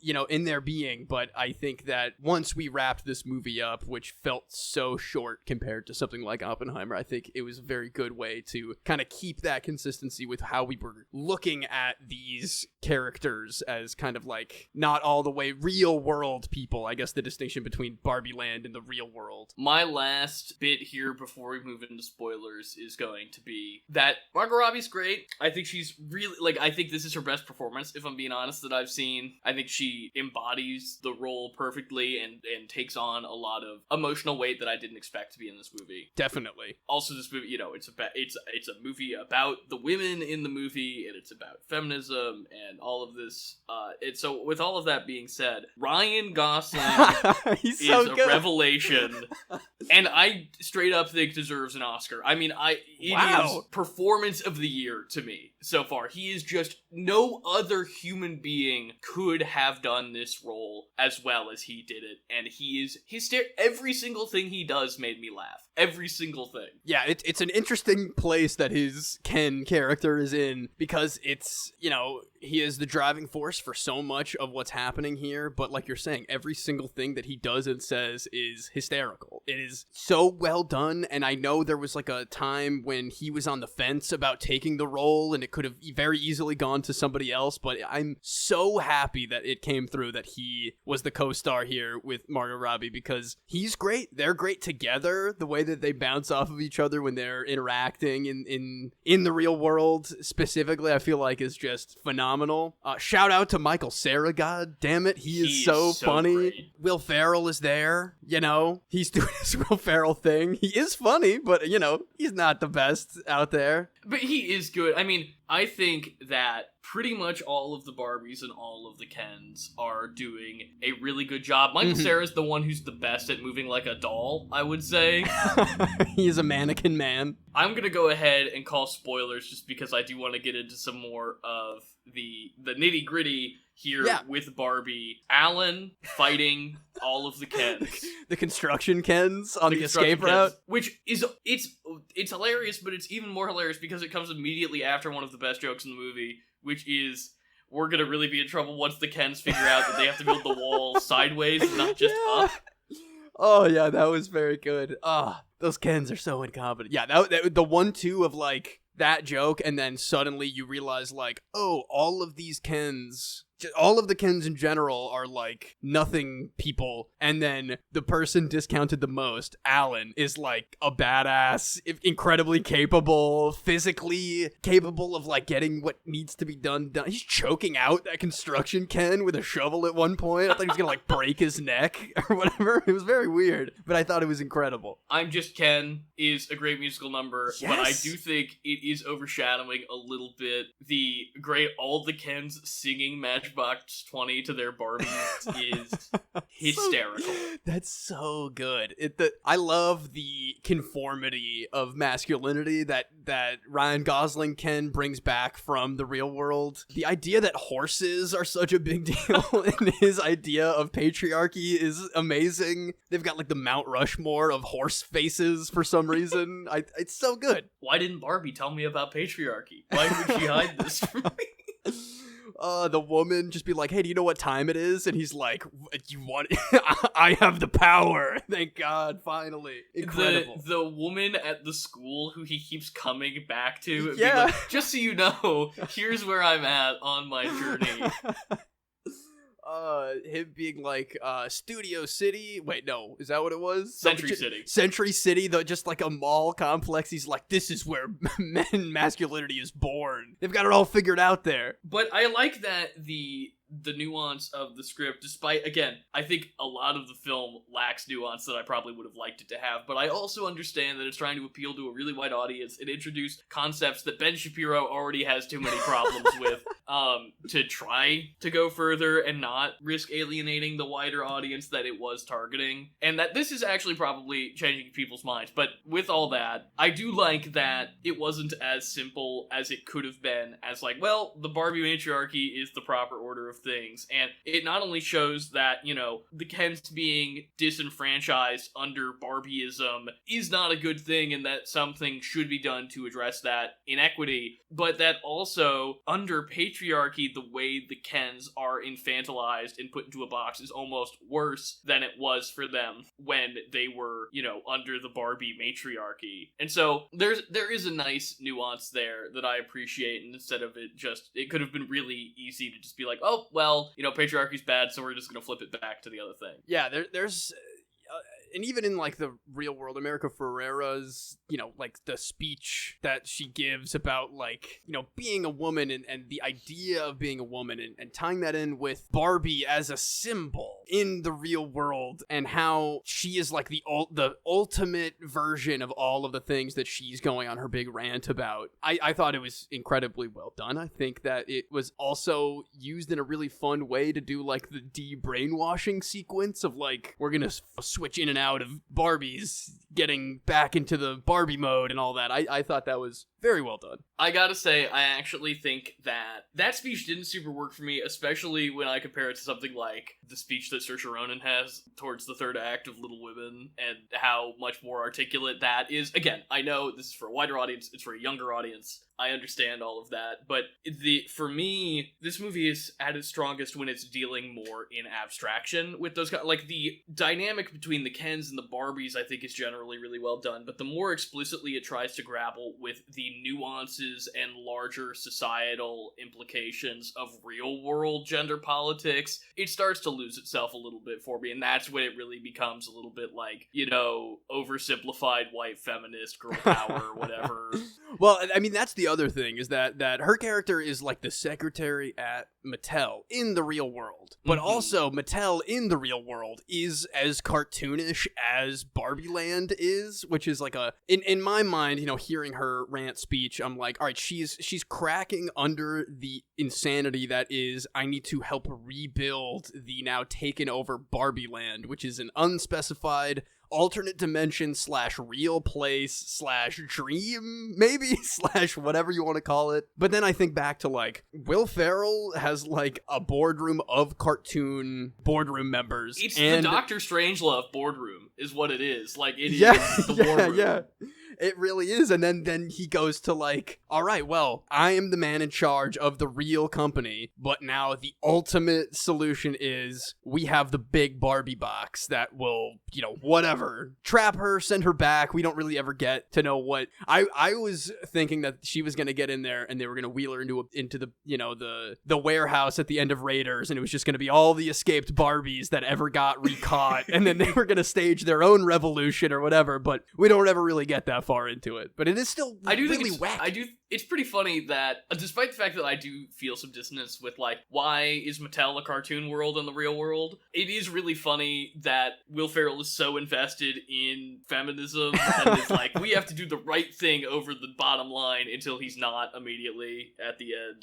being, but I think that once we wrapped this movie up, which felt so short compared to something like Oppenheimer, I think it was a very good way to kind of keep that consistency with how we were looking at these characters as kind of like not all the way real world people. I guess the distinction between Barbie Land and the real world. My last bit here before we move into spoilers is going to be that Margot Robbie's great. I think she's really, I think this is her best performance, if I'm being honest, that I've seen. I think she embodies the role perfectly and takes on a lot of emotional weight that I didn't expect to be in this movie. Definitely. Also, this movie, it's a movie about the women in the movie, and it's about feminism and all of this. And so, with all of that being said, Ryan Gosling is so a good. revelation, and I straight up think deserves an Oscar. I mean, it is performance of the year to me so far. He is just, no other human being could have done this role as well as he did it, and every single thing he does made me laugh. Every single thing. Yeah, it's an interesting place that his Ken character is in, because it's, he is the driving force for so much of what's happening here, but like you're saying, every single thing that he does and says is hysterical. It is so well done, and I know there was like a time when he was on the fence about taking the role, and it could have very easily gone to somebody else, but I'm so happy that it came through that he was the co-star here with Margot Robbie, because he's great. They're great together. The way that they bounce off of each other when they're interacting in the real world specifically, I feel like is just phenomenal. Shout out to Michael Cera, god damn it, he is so funny. Great. Will Ferrell is there, he's doing his Will Ferrell thing. He is funny, but he's not the best out there. But he is good. I mean, I think that pretty much all of the Barbies and all of the Kens are doing a really good job. Michael Cera's the one who's the best at moving like a doll, I would say. He is a mannequin man. I'm going to go ahead and call spoilers just because I do want to get into some more of the nitty-gritty here with Barbie. Alan fighting all of the Kens. The construction Kens on the escape route. Which is, it's hilarious, but it's even more hilarious because it comes immediately after one of the best jokes in the movie, which is, we're gonna really be in trouble once the Kens figure out that they have to build the wall sideways and not just up. Oh yeah, that was very good. Those Kens are so incompetent. Yeah, that the 1-2 of like that joke, and then suddenly you realize like, oh, all of these Kens, all of the Kens in general are like nothing people, and then the person discounted the most, Alan, is like a badass, incredibly capable, physically capable of like getting what needs to be done. He's choking out that construction Ken with a shovel at one point. I thought he was gonna like break his neck or whatever. It was very weird, but I thought it was incredible. I'm Just Ken is a great musical number, yes. But I do think it is overshadowing a little bit the great All the Kens singing Matchbox Matchbox 20 to their Barbies is hysterical. That's so good. I love the conformity of masculinity that Ryan Gosling Ken brings back from the real world. The idea that horses are such a big deal in his idea of patriarchy is amazing. They've got like the Mount Rushmore of horse faces for some reason. It's so good. Why didn't Barbie tell me about patriarchy? Why would she hide this from me? The woman just be like, hey, do you know what time it is? And he's like, you want it? I have the power. Thank God, finally. Incredible. The woman at the school who he keeps coming back to. And yeah. Like, just so you know, here's where I'm at on my journey. Him being like, Studio City. Wait, no, is that what it was? Century City. Century City, though, just like a mall complex. He's like, this is where masculinity is born. They've got it all figured out there. But I like that the nuance of the script, despite, again, I think a lot of the film lacks nuance that I probably would have liked it to have, but I also understand that it's trying to appeal to a really wide audience and introduce concepts that Ben Shapiro already has too many problems with, to try to go further and not risk alienating the wider audience that it was targeting, and that this is actually probably changing people's minds. But with all that, I do like that it wasn't as simple as it could have been, as like, well, the Barbie matriarchy is the proper order of things, and it not only shows that, you know, the Kens being disenfranchised under Barbieism is not a good thing and that something should be done to address that inequity, but that also under patriarchy, the way the Kens are infantilized and put into a box is almost worse than it was for them when they were, you know, under the Barbie matriarchy. And so there is a nice nuance there that I appreciate, and instead of it could have been really easy to just be like, oh, well, you know, patriarchy's bad, so we're just gonna flip it back to the other thing. Yeah, there's and even in like the real world, America Ferrera's, you know, like the speech that she gives about like, you know, being a woman and the idea of being a woman and tying that in with Barbie as a symbol in the real world and how she is like the ultimate version of all of the things that she's going on her big rant about. I thought it was incredibly well done. I think that it was also used in a really fun way to do like the de-brainwashing sequence of like, we're gonna switch in and out of Barbies getting back into the Barbie mode and all that. I thought that was very well done. I gotta say, I actually think that speech didn't super work for me, especially when I compare it to something like the speech that Saoirse Ronan has towards the third act of Little Women, and how much more articulate that is. Again, I know this is for a wider audience, it's for a younger audience, I understand all of that, but for me, this movie is at its strongest when it's dealing more in abstraction with those, like, the dynamic between the Kens and the Barbies, I think, is generally really well done, but the more explicitly it tries to grapple with the nuances and larger societal implications of real-world gender politics, it starts to lose itself a little bit for me, and that's when it really becomes a little bit like, you know, oversimplified white feminist girl power or whatever. Well, I mean, that's the other thing, is that her character is like the secretary at Mattel in the real world, but also Mattel in the real world is as cartoonish as Barbie Land is, which is like in my mind, you know, hearing her rant speech, I'm like, all right, she's cracking under the insanity that is, I need to help rebuild the now taken over Barbie Land, which is an unspecified alternate dimension / real place / dream, maybe, / whatever you want to call it. But then I think back to like, Will Ferrell has like a boardroom of cartoon boardroom members. It's the Dr. Strangelove boardroom is what it is. Like, it is the boardroom. Yeah. It really is. And then he goes to like, all right, well, I am the man in charge of the real company, but now the ultimate solution is we have the big Barbie box that will, you know, whatever, trap her, send her back. We don't really ever get to know what. I was thinking that she was going to get in there and they were going to wheel her into the, you know, the warehouse at the end of Raiders, and it was just going to be all the escaped Barbies that ever got recaught, and then they were going to stage their own revolution or whatever, but we don't ever really get that far into it, but it is still really wacky. It's pretty funny that, despite the fact that I do feel some dissonance with, like, why is Mattel a cartoon world in the real world, it is really funny that Will Ferrell is so invested in feminism and is like, we have to do the right thing over the bottom line until he's not immediately at the end.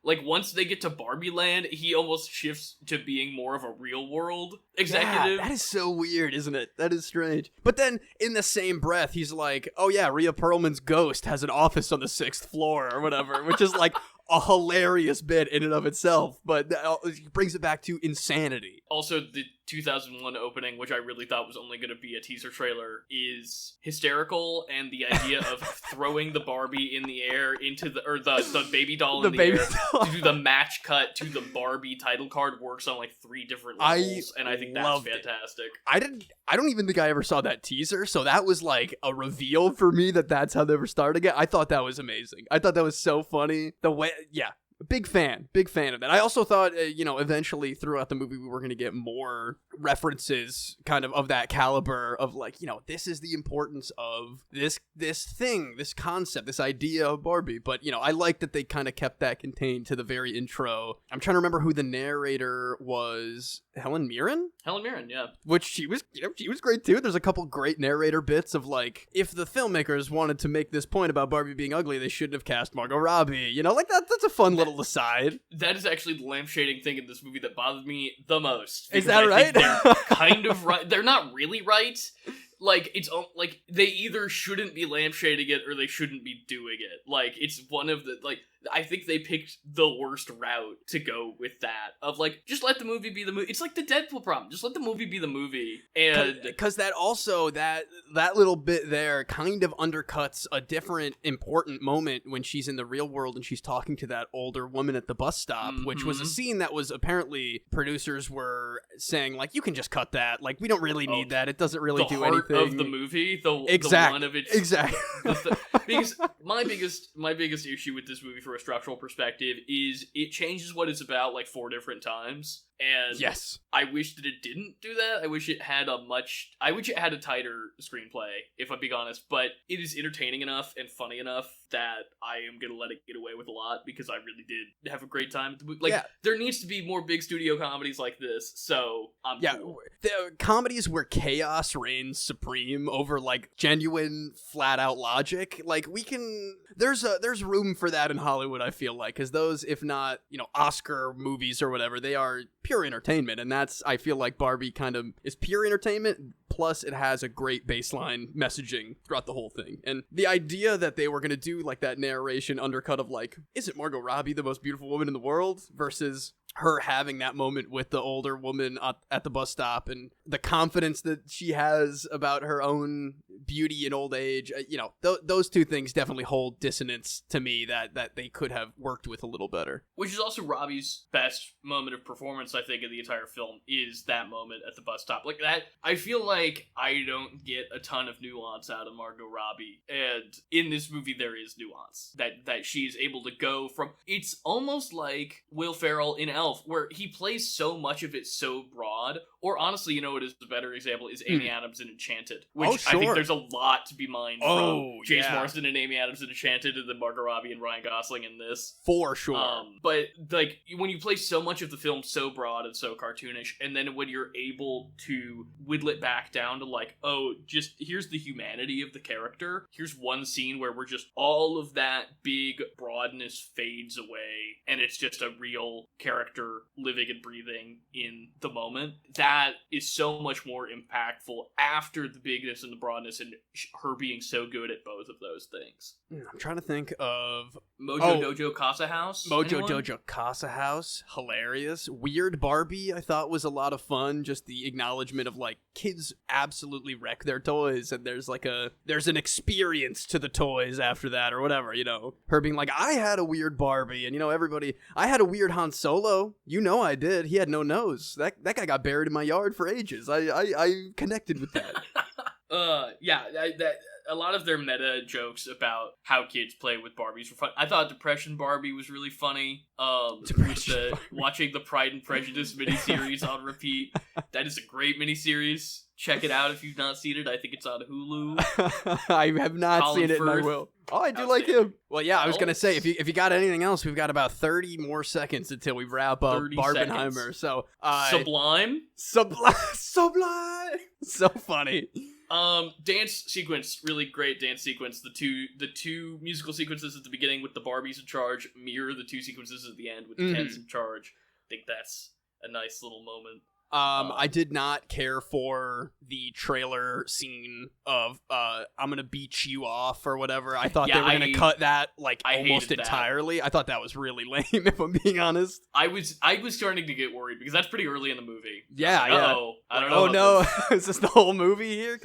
Like once they get to Barbie Land, he almost shifts to being more of a real world executive. Yeah, that is so weird, isn't it? That is strange. But then, in the same breath, he's like, oh yeah, Rhea Perlman's ghost has an office on the 6th floor or whatever, which is like a hilarious bit in and of itself, but it brings it back to insanity. Also, the 2001 opening, which I really thought was only going to be a teaser trailer, is hysterical, and the idea of throwing the Barbie in the air into the baby doll in the air to do the match cut to the Barbie title card works on like 3 different levels, and I think that's fantastic. I don't even think I ever saw that teaser, so that was like a reveal for me that's how they were starting it. I thought that was amazing. I thought that was so funny. The way, yeah. Big fan of that. I also thought, eventually throughout the movie we were going to get more references kind of that caliber of like, this is the importance of this thing, this concept, this idea of Barbie. But, I like that they kind of kept that contained to the very intro. I'm trying to remember who the narrator was. Helen Mirren? Helen Mirren, yeah. Which she was great too. There's a couple great narrator bits of like, if the filmmakers wanted to make this point about Barbie being ugly, they shouldn't have cast Margot Robbie. Like that's a fun little aside. That is actually the lampshading thing in this movie that bothered me the most. Is that right? They're kind of right. They're not really right. Like, it's like they either shouldn't be lampshading it or they shouldn't be doing it. Like, it's one of the, like, I think they picked the worst route to go with that. Of, like, just let the movie be the movie. It's like the Deadpool problem. Just let the movie be the movie. And because that also, that little bit there kind of undercuts a different important moment when she's in the real world and she's talking to that older woman at the bus stop, which was a scene that was apparently producers were saying, like, you can just cut that. Like, we don't really need that. It doesn't really do anything. Of the movie, the one of its because my biggest issue with this movie from a structural perspective is it changes what it's about like 4 different times. And yes, I wish that it didn't do that. I wish it had a tighter screenplay, if I'm being honest, but it is entertaining enough and funny enough that I am going to let it get away with a lot because I really did have a great time. There needs to be more big studio comedies like this, so I'm cool. The comedies where chaos reigns supreme over like genuine flat out logic, like there's room for that in Hollywood, I feel like, because those, if not, Oscar movies or whatever, they are pure entertainment, and that's, I feel like Barbie kind of is pure entertainment, plus it has a great baseline messaging throughout the whole thing. And the idea that they were going to do like that narration undercut of like, isn't Margot Robbie the most beautiful woman in the world, versus her having that moment with the older woman at the bus stop and the confidence that she has about her own beauty in old age, those two things definitely hold dissonance to me that they could have worked with a little better. Which is also Robbie's best moment of performance, I think, in the entire film, is that moment at the bus stop. Like that, I feel like I don't get a ton of nuance out of Margot Robbie, and in this movie there is nuance that she's able to go from. It's almost like Will Ferrell in Elf, where he plays so much of it so broad. Or honestly, what is a better example is Amy Adams in Enchanted, which I think there's a lot to be mined from James Marsden and Amy Adams in Enchanted, and then Margot Robbie and Ryan Gosling in this. For sure. But like when you play so much of the film so broad and so cartoonish, and then when you're able to whittle it back down to like, just here's the humanity of the character. Here's one scene where we're just, all of that big broadness fades away, and it's just a real character living and breathing in the moment. That is so much more impactful after the bigness and the broadness and her being so good at both of those things. I'm trying to think of Dojo Casa House. Dojo Casa House, hilarious. Weird Barbie, I thought was a lot of fun. Just the acknowledgement of like, kids absolutely wreck their toys, and there's an experience to the toys after that or whatever. Her being like, I had a weird Barbie, and everybody, I had a weird Han Solo. I did. He had no nose. That guy got buried in my yard for ages. I connected with that. a lot of their meta jokes about how kids play with Barbies were fun. I thought Depression Barbie was really funny. Watching the Pride and Prejudice miniseries on repeat. That is a great miniseries. Check it out if you've not seen it. I think it's on Hulu. I have not Colin seen it, Firth. and I will. Oh, I do like him. Well, yeah, I was gonna say if you got anything else, we've got about 30 more seconds until we wrap up Barbenheimer. Seconds. So Sublime. Sublime. So funny. Dance sequence, really great dance sequence. The two musical sequences at the beginning with the Barbies in charge mirror the two sequences at the end with the Kens in charge. I think that's a nice little moment. I did not care for the trailer scene of I'm gonna beat you off or whatever. I thought they were gonna cut that almost entirely. I thought that was really lame, if I'm being honest. I was starting to get worried because that's pretty early in the movie. Yeah, yeah. I don't know. Oh no, is this the whole movie here?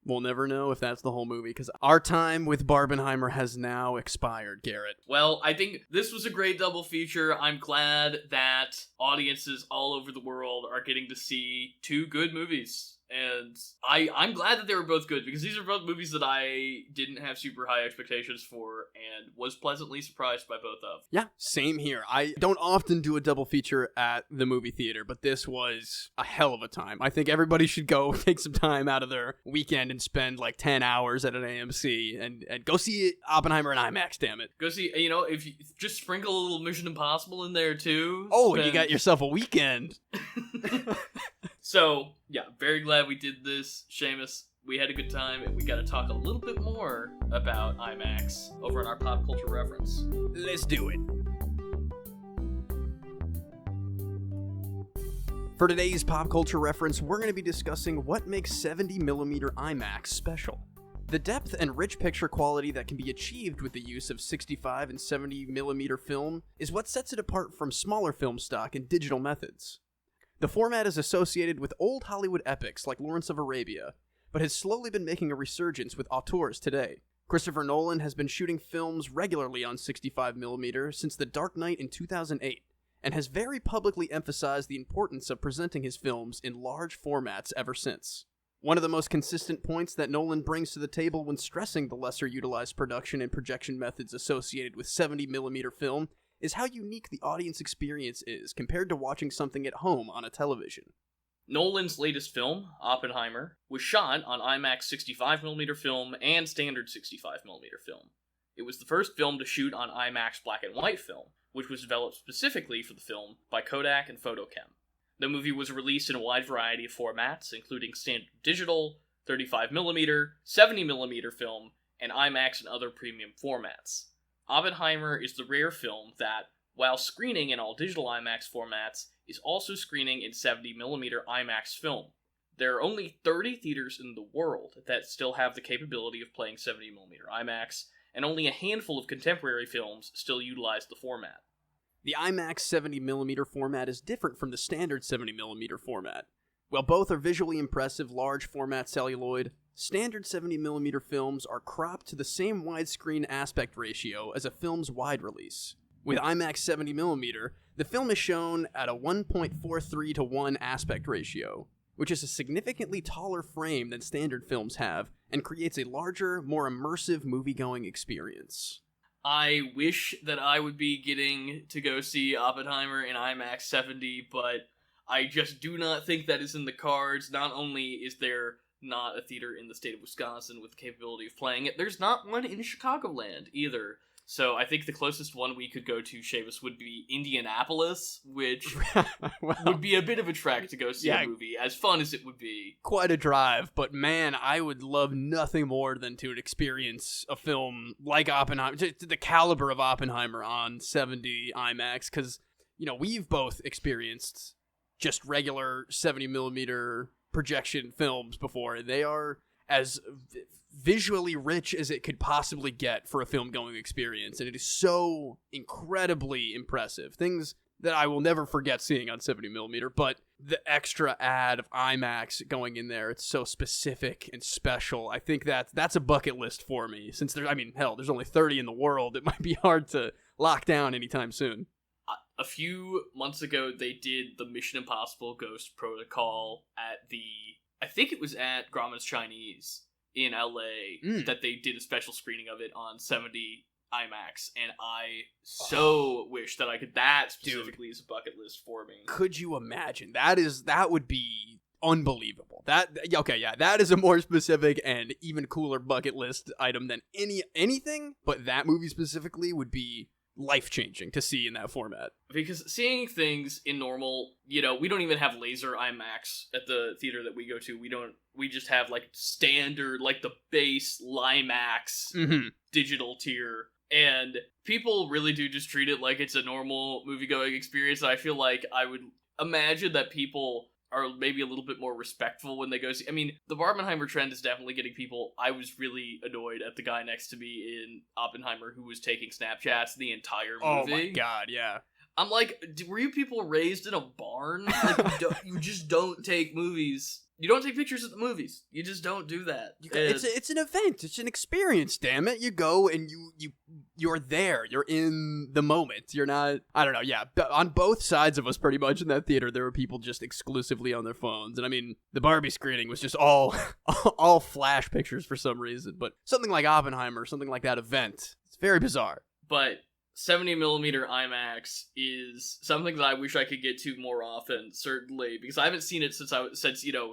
We'll never know if that's the whole movie, because our time with Barbenheimer has now expired, Garrett. Well, I think this was a great double feature. I'm glad that audiences all over the world are getting to see two good movies. And I'm glad that they were both good, because these are both movies that I didn't have super high expectations for and was pleasantly surprised by both of. Yeah, same here. I don't often do a double feature at the movie theater, but this was a hell of a time. I think everybody should go take some time out of their weekend and spend 10 hours at an AMC and go see Oppenheimer in IMAX, damn it. Go see, if you just sprinkle a little Mission Impossible in there too. Oh, you got yourself a weekend. So, yeah, very glad we did this, Seamus. We had a good time, and we got to talk a little bit more about IMAX over in our pop culture reference. Let's do it. For today's pop culture reference, we're going to be discussing what makes 70mm IMAX special. The depth and rich picture quality that can be achieved with the use of 65 and 70mm film is what sets it apart from smaller film stock and digital methods. The format is associated with old Hollywood epics like Lawrence of Arabia, but has slowly been making a resurgence with auteurs today. Christopher Nolan has been shooting films regularly on 65mm since The Dark Knight in 2008, and has very publicly emphasized the importance of presenting his films in large formats ever since. One of the most consistent points that Nolan brings to the table when stressing the lesser utilized production and projection methods associated with 70mm film is how unique the audience experience is compared to watching something at home on a television. Nolan's latest film, Oppenheimer, was shot on IMAX 65mm film and standard 65mm film. It was the first film to shoot on IMAX black and white film, which was developed specifically for the film by Kodak and Photochem. The movie was released in a wide variety of formats, including standard digital, 35mm, 70mm film, and IMAX and other premium formats. Oppenheimer is the rare film that, while screening in all digital IMAX formats, is also screening in 70mm IMAX film. There are only 30 theaters in the world that still have the capability of playing 70mm IMAX, and only a handful of contemporary films still utilize the format. The IMAX 70mm format is different from the standard 70mm format. While both are visually impressive large format celluloid, standard 70mm films are cropped to the same widescreen aspect ratio as a film's wide release. With IMAX 70mm, the film is shown at a 1.43 to 1 aspect ratio, which is a significantly taller frame than standard films have, and creates a larger, more immersive movie-going experience. I wish that I would be getting to go see Oppenheimer in IMAX 70, but I just do not think that is in the cards. Not only is there not a theater in the state of Wisconsin with the capability of playing it, there's not one in Chicagoland either. So I think the closest one we could go to, Seamus, would be Indianapolis, which would be a bit of a trek to go see a movie, as fun as it would be. Quite a drive, but man, I would love nothing more than to experience a film like Oppenheimer, the caliber of Oppenheimer on 70 IMAX, because, we've both experienced just regular 70mm projection films before. They are as visually rich as it could possibly get for a film-going experience, and it is so incredibly impressive. Things that I will never forget seeing on 70mm, but the extra add of IMAX going in there, it's so specific and special. I think that's a bucket list for me, since there's only 30 in the world. It might be hard to lock down anytime soon. A few months ago, they did the Mission Impossible Ghost Protocol I think it was at Grauman's Chinese in LA that they did a special screening of it on 70 IMAX, and I so wish that I could. That specifically is a bucket list for me. Could you imagine? That would be unbelievable. That is a more specific and even cooler bucket list item than anything, but that movie specifically would be life-changing to see in that format. Because seeing things in normal, we don't even have laser IMAX at the theater that we go to. We just have like standard, like the base LIMAX digital tier. And people really do just treat it like it's a normal movie-going experience. I feel like I would imagine that people are maybe a little bit more respectful when they go see. I mean, the Barbenheimer trend is definitely getting people. I was really annoyed at the guy next to me in Oppenheimer who was taking Snapchats the entire movie. Oh my god, yeah. I'm like, were you people raised in a barn? Like, you just don't take movies. You don't take pictures at the movies. You just don't do that. It's an event. It's an experience, damn it. You go and you're there. You're in the moment. You're not, I don't know, yeah. On both sides of us, pretty much, in that theater, there were people just exclusively on their phones. And I mean, the Barbie screening was just all flash pictures for some reason. But something like Oppenheimer, something like that event, it's very bizarre. But 70mm IMAX is something that I wish I could get to more often, certainly, because I haven't seen it since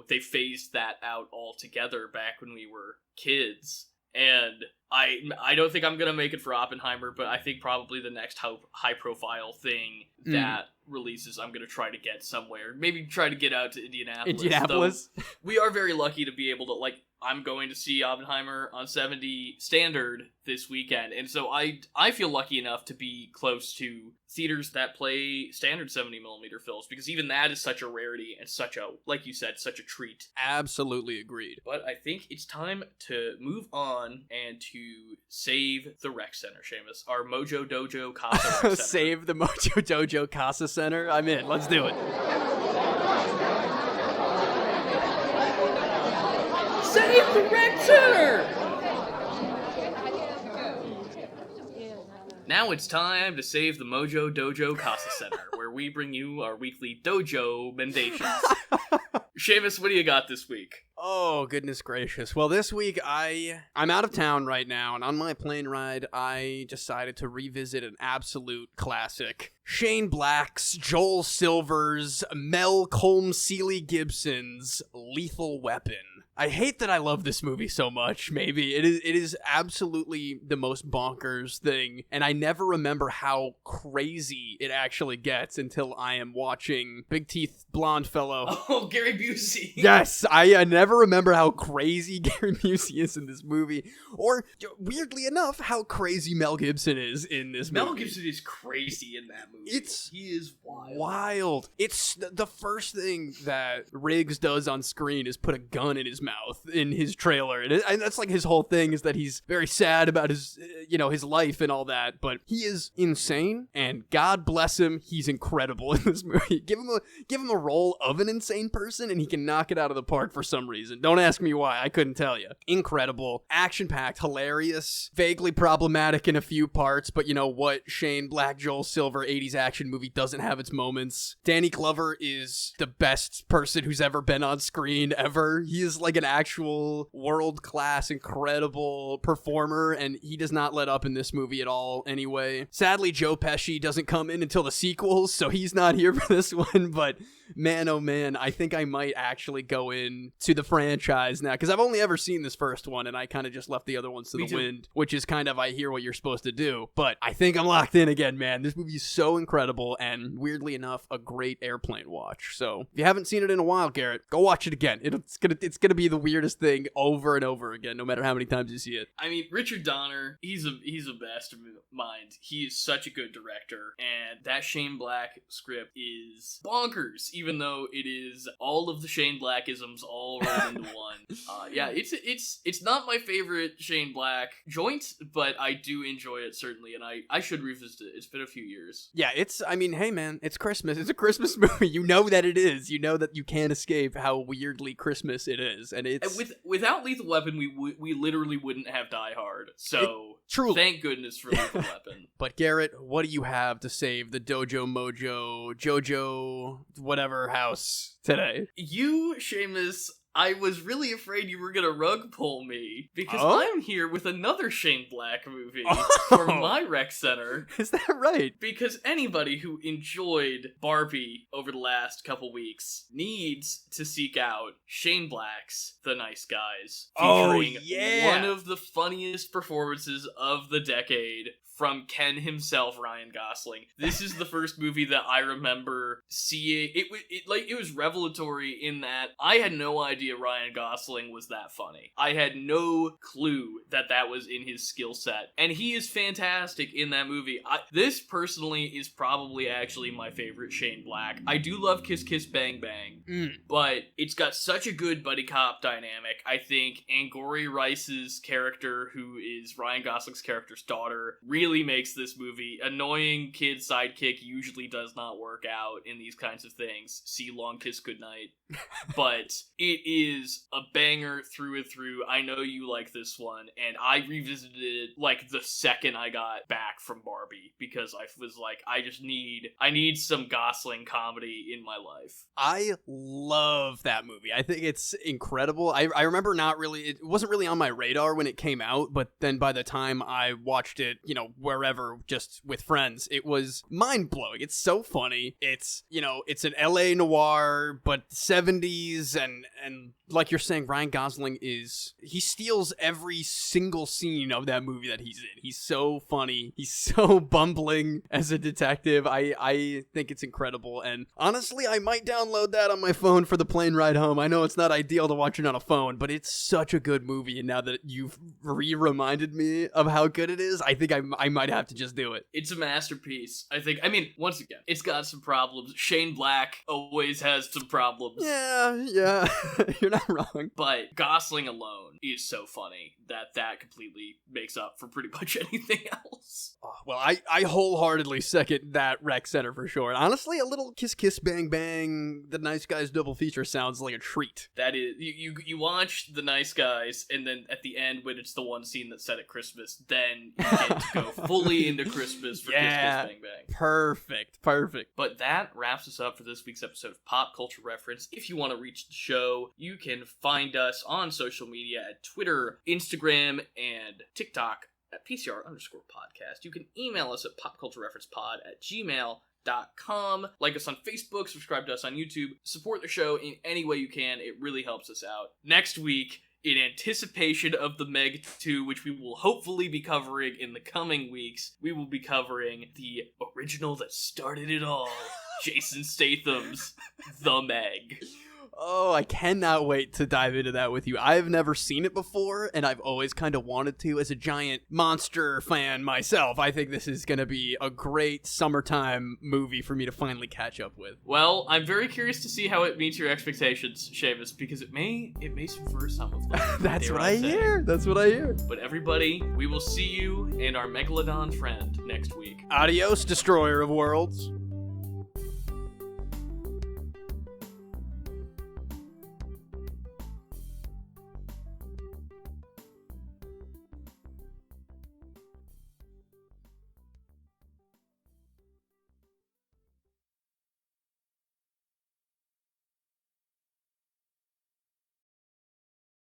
they phased that out altogether back when we were kids. And I don't think I'm gonna make it for Oppenheimer, but I think probably the next high profile thing that releases, I'm gonna try to get somewhere. Maybe try to get out to Indianapolis. Though we are very lucky to be able to, I'm going to see Oppenheimer on 70 standard this weekend, and so I feel lucky enough to be close to theaters that play standard 70mm films, because even that is such a rarity and such a, like you said, such a treat. Absolutely agreed. But I think it's time to move on and to save the rec center, Seamus. Our Mojo Dojo Casa Rec Center. Save the Mojo Dojo Casa Center? I'm in. Let's do it. Save the rec center! Now it's time to save the Mojo Dojo Casa Center, where we bring you our weekly dojo mendations. Seamus, what do you got this week? Oh, goodness gracious. Well, this week I'm out of town right now, and on my plane ride, I decided to revisit an absolute classic. Shane Black's, Joel Silver's, Mel Colm-Seeley Gibson's Lethal Weapon. I hate that I love this movie so much, maybe. It is absolutely the most bonkers thing, and I never remember how crazy it actually gets until I am watching Big Teeth Blonde Fellow. Oh, Gary Busey. Yes, I never remember how crazy Gary Busey is in this movie, or, weirdly enough, how crazy Mel Gibson is in this movie. Mel Gibson is crazy in that movie. He is wild. It's the first thing that Riggs does on screen is put a gun in his mouth in his trailer, and that's like his whole thing, is that he's very sad about his his life and all that, but he is insane, and God bless him, he's incredible in this movie. Give him a role of an insane person and he can knock it out of the park for some reason. Don't ask me why, I couldn't tell you. Incredible, action-packed, hilarious, vaguely problematic in a few parts, but you know what Shane Black, Joel Silver 80s action movie doesn't have its moments. Danny Glover is the best person who's ever been on screen ever. He is like an actual world-class, incredible performer, and he does not let up in this movie at all anyway. Sadly, Joe Pesci doesn't come in until the sequels, so he's not here for this one, but man, oh man, I think I might actually go in to the franchise now, because I've only ever seen this first one, and I kind of just left the other ones to the wind, which is kind of, I hear what you're supposed to do, but I think I'm locked in again, man. This movie is so incredible, and weirdly enough, a great airplane watch. So if you haven't seen it in a while, Garrett, go watch it again. It's gonna be the weirdest thing over and over again, no matter how many times you see it. I mean, Richard Donner, he's a mastermind. He is such a good director, and that Shane Black script is bonkers, even though it is all of the Shane Blackisms all rolled into one. Yeah, it's not my favorite Shane Black joint, but I do enjoy it, certainly, and I should revisit it. It's been a few years. Yeah, hey man, it's Christmas. It's a Christmas movie. You know that it is. You know that you can't escape how weirdly Christmas it is, and it's... And without Lethal Weapon, we literally wouldn't have Die Hard, so truly. Thank goodness for Lethal Weapon. But Garrett, what do you have to save the Dojo Mojo, Jojo, whatever house today? You, Seamus, I was really afraid you were gonna rug pull me, because I'm here with another Shane Black movie for my rec center. Is that right? Because anybody who enjoyed Barbie over the last couple weeks needs to seek out Shane Black's The Nice Guys, featuring one of the funniest performances of the decade from Ken himself, Ryan Gosling. This is the first movie that I remember seeing. It was revelatory in that I had no idea Ryan Gosling was that funny. I had no clue that was in his skill set. And he is fantastic in that movie. This personally is probably actually my favorite Shane Black. I do love Kiss Kiss Bang Bang, but it's got such a good buddy cop dynamic. I think Angourie Rice's character, who is Ryan Gosling's character's daughter, really makes this movie. Annoying kid sidekick usually does not work out in these kinds of things. See Long Kiss Goodnight. But it is a banger through and through. I know you like this one, and I revisited it like the second I got back from Barbie, because I was like, I need some Gosling comedy in my life. I love that movie. I think it's incredible. I remember it wasn't really on my radar when it came out, but then by the time I watched it, wherever, just with friends, it was mind-blowing. It's so funny. It's an LA noir, but 70s, and like you're saying, Ryan Gosling he steals every single scene of that movie that he's in. He's so funny. He's so bumbling as a detective. I think it's incredible, and honestly, I might download that on my phone for the plane ride home. I know it's not ideal to watch it on a phone, but it's such a good movie, and now that you've reminded me of how good it is, I think I might have to just do it. It's a masterpiece. I mean, once again, it's got some problems. Shane Black always has some problems. Yeah, you're not wrong. But Gosling alone is so funny that completely makes up for pretty much anything else. Oh, well, I wholeheartedly second that rec center for sure. And honestly, a little Kiss Kiss Bang Bang, The Nice Guys Double Feature sounds like a treat. That is, you watch The Nice Guys, and then at the end, when it's the one scene that's set at Christmas, then you get to go fully into Christmas for Kiss Kiss Bang Bang. Perfect. But that wraps us up for this week's episode of Pop Culture Reference. If you want to reach the show, you can find us on social media at Twitter, Instagram, and TikTok at PCR_podcast. You can email us at popculturereferencepod@gmail.com. Like us on Facebook, subscribe to us on YouTube, support the show in any way you can. It really helps us out. Next week, in anticipation of the Meg 2, which we will hopefully be covering in the coming weeks, we will be covering the original that started it all, Jason Statham's The Meg. Oh, I cannot wait to dive into that with you. I've never seen it before, and I've always kind of wanted to. As a giant monster fan myself, I think this is going to be a great summertime movie for me to finally catch up with. Well, I'm very curious to see how it meets your expectations, Seamus, because it may subvert some of them. That's what I hear. But everybody, we will see you and our Megalodon friend next week. Adios, Destroyer of Worlds.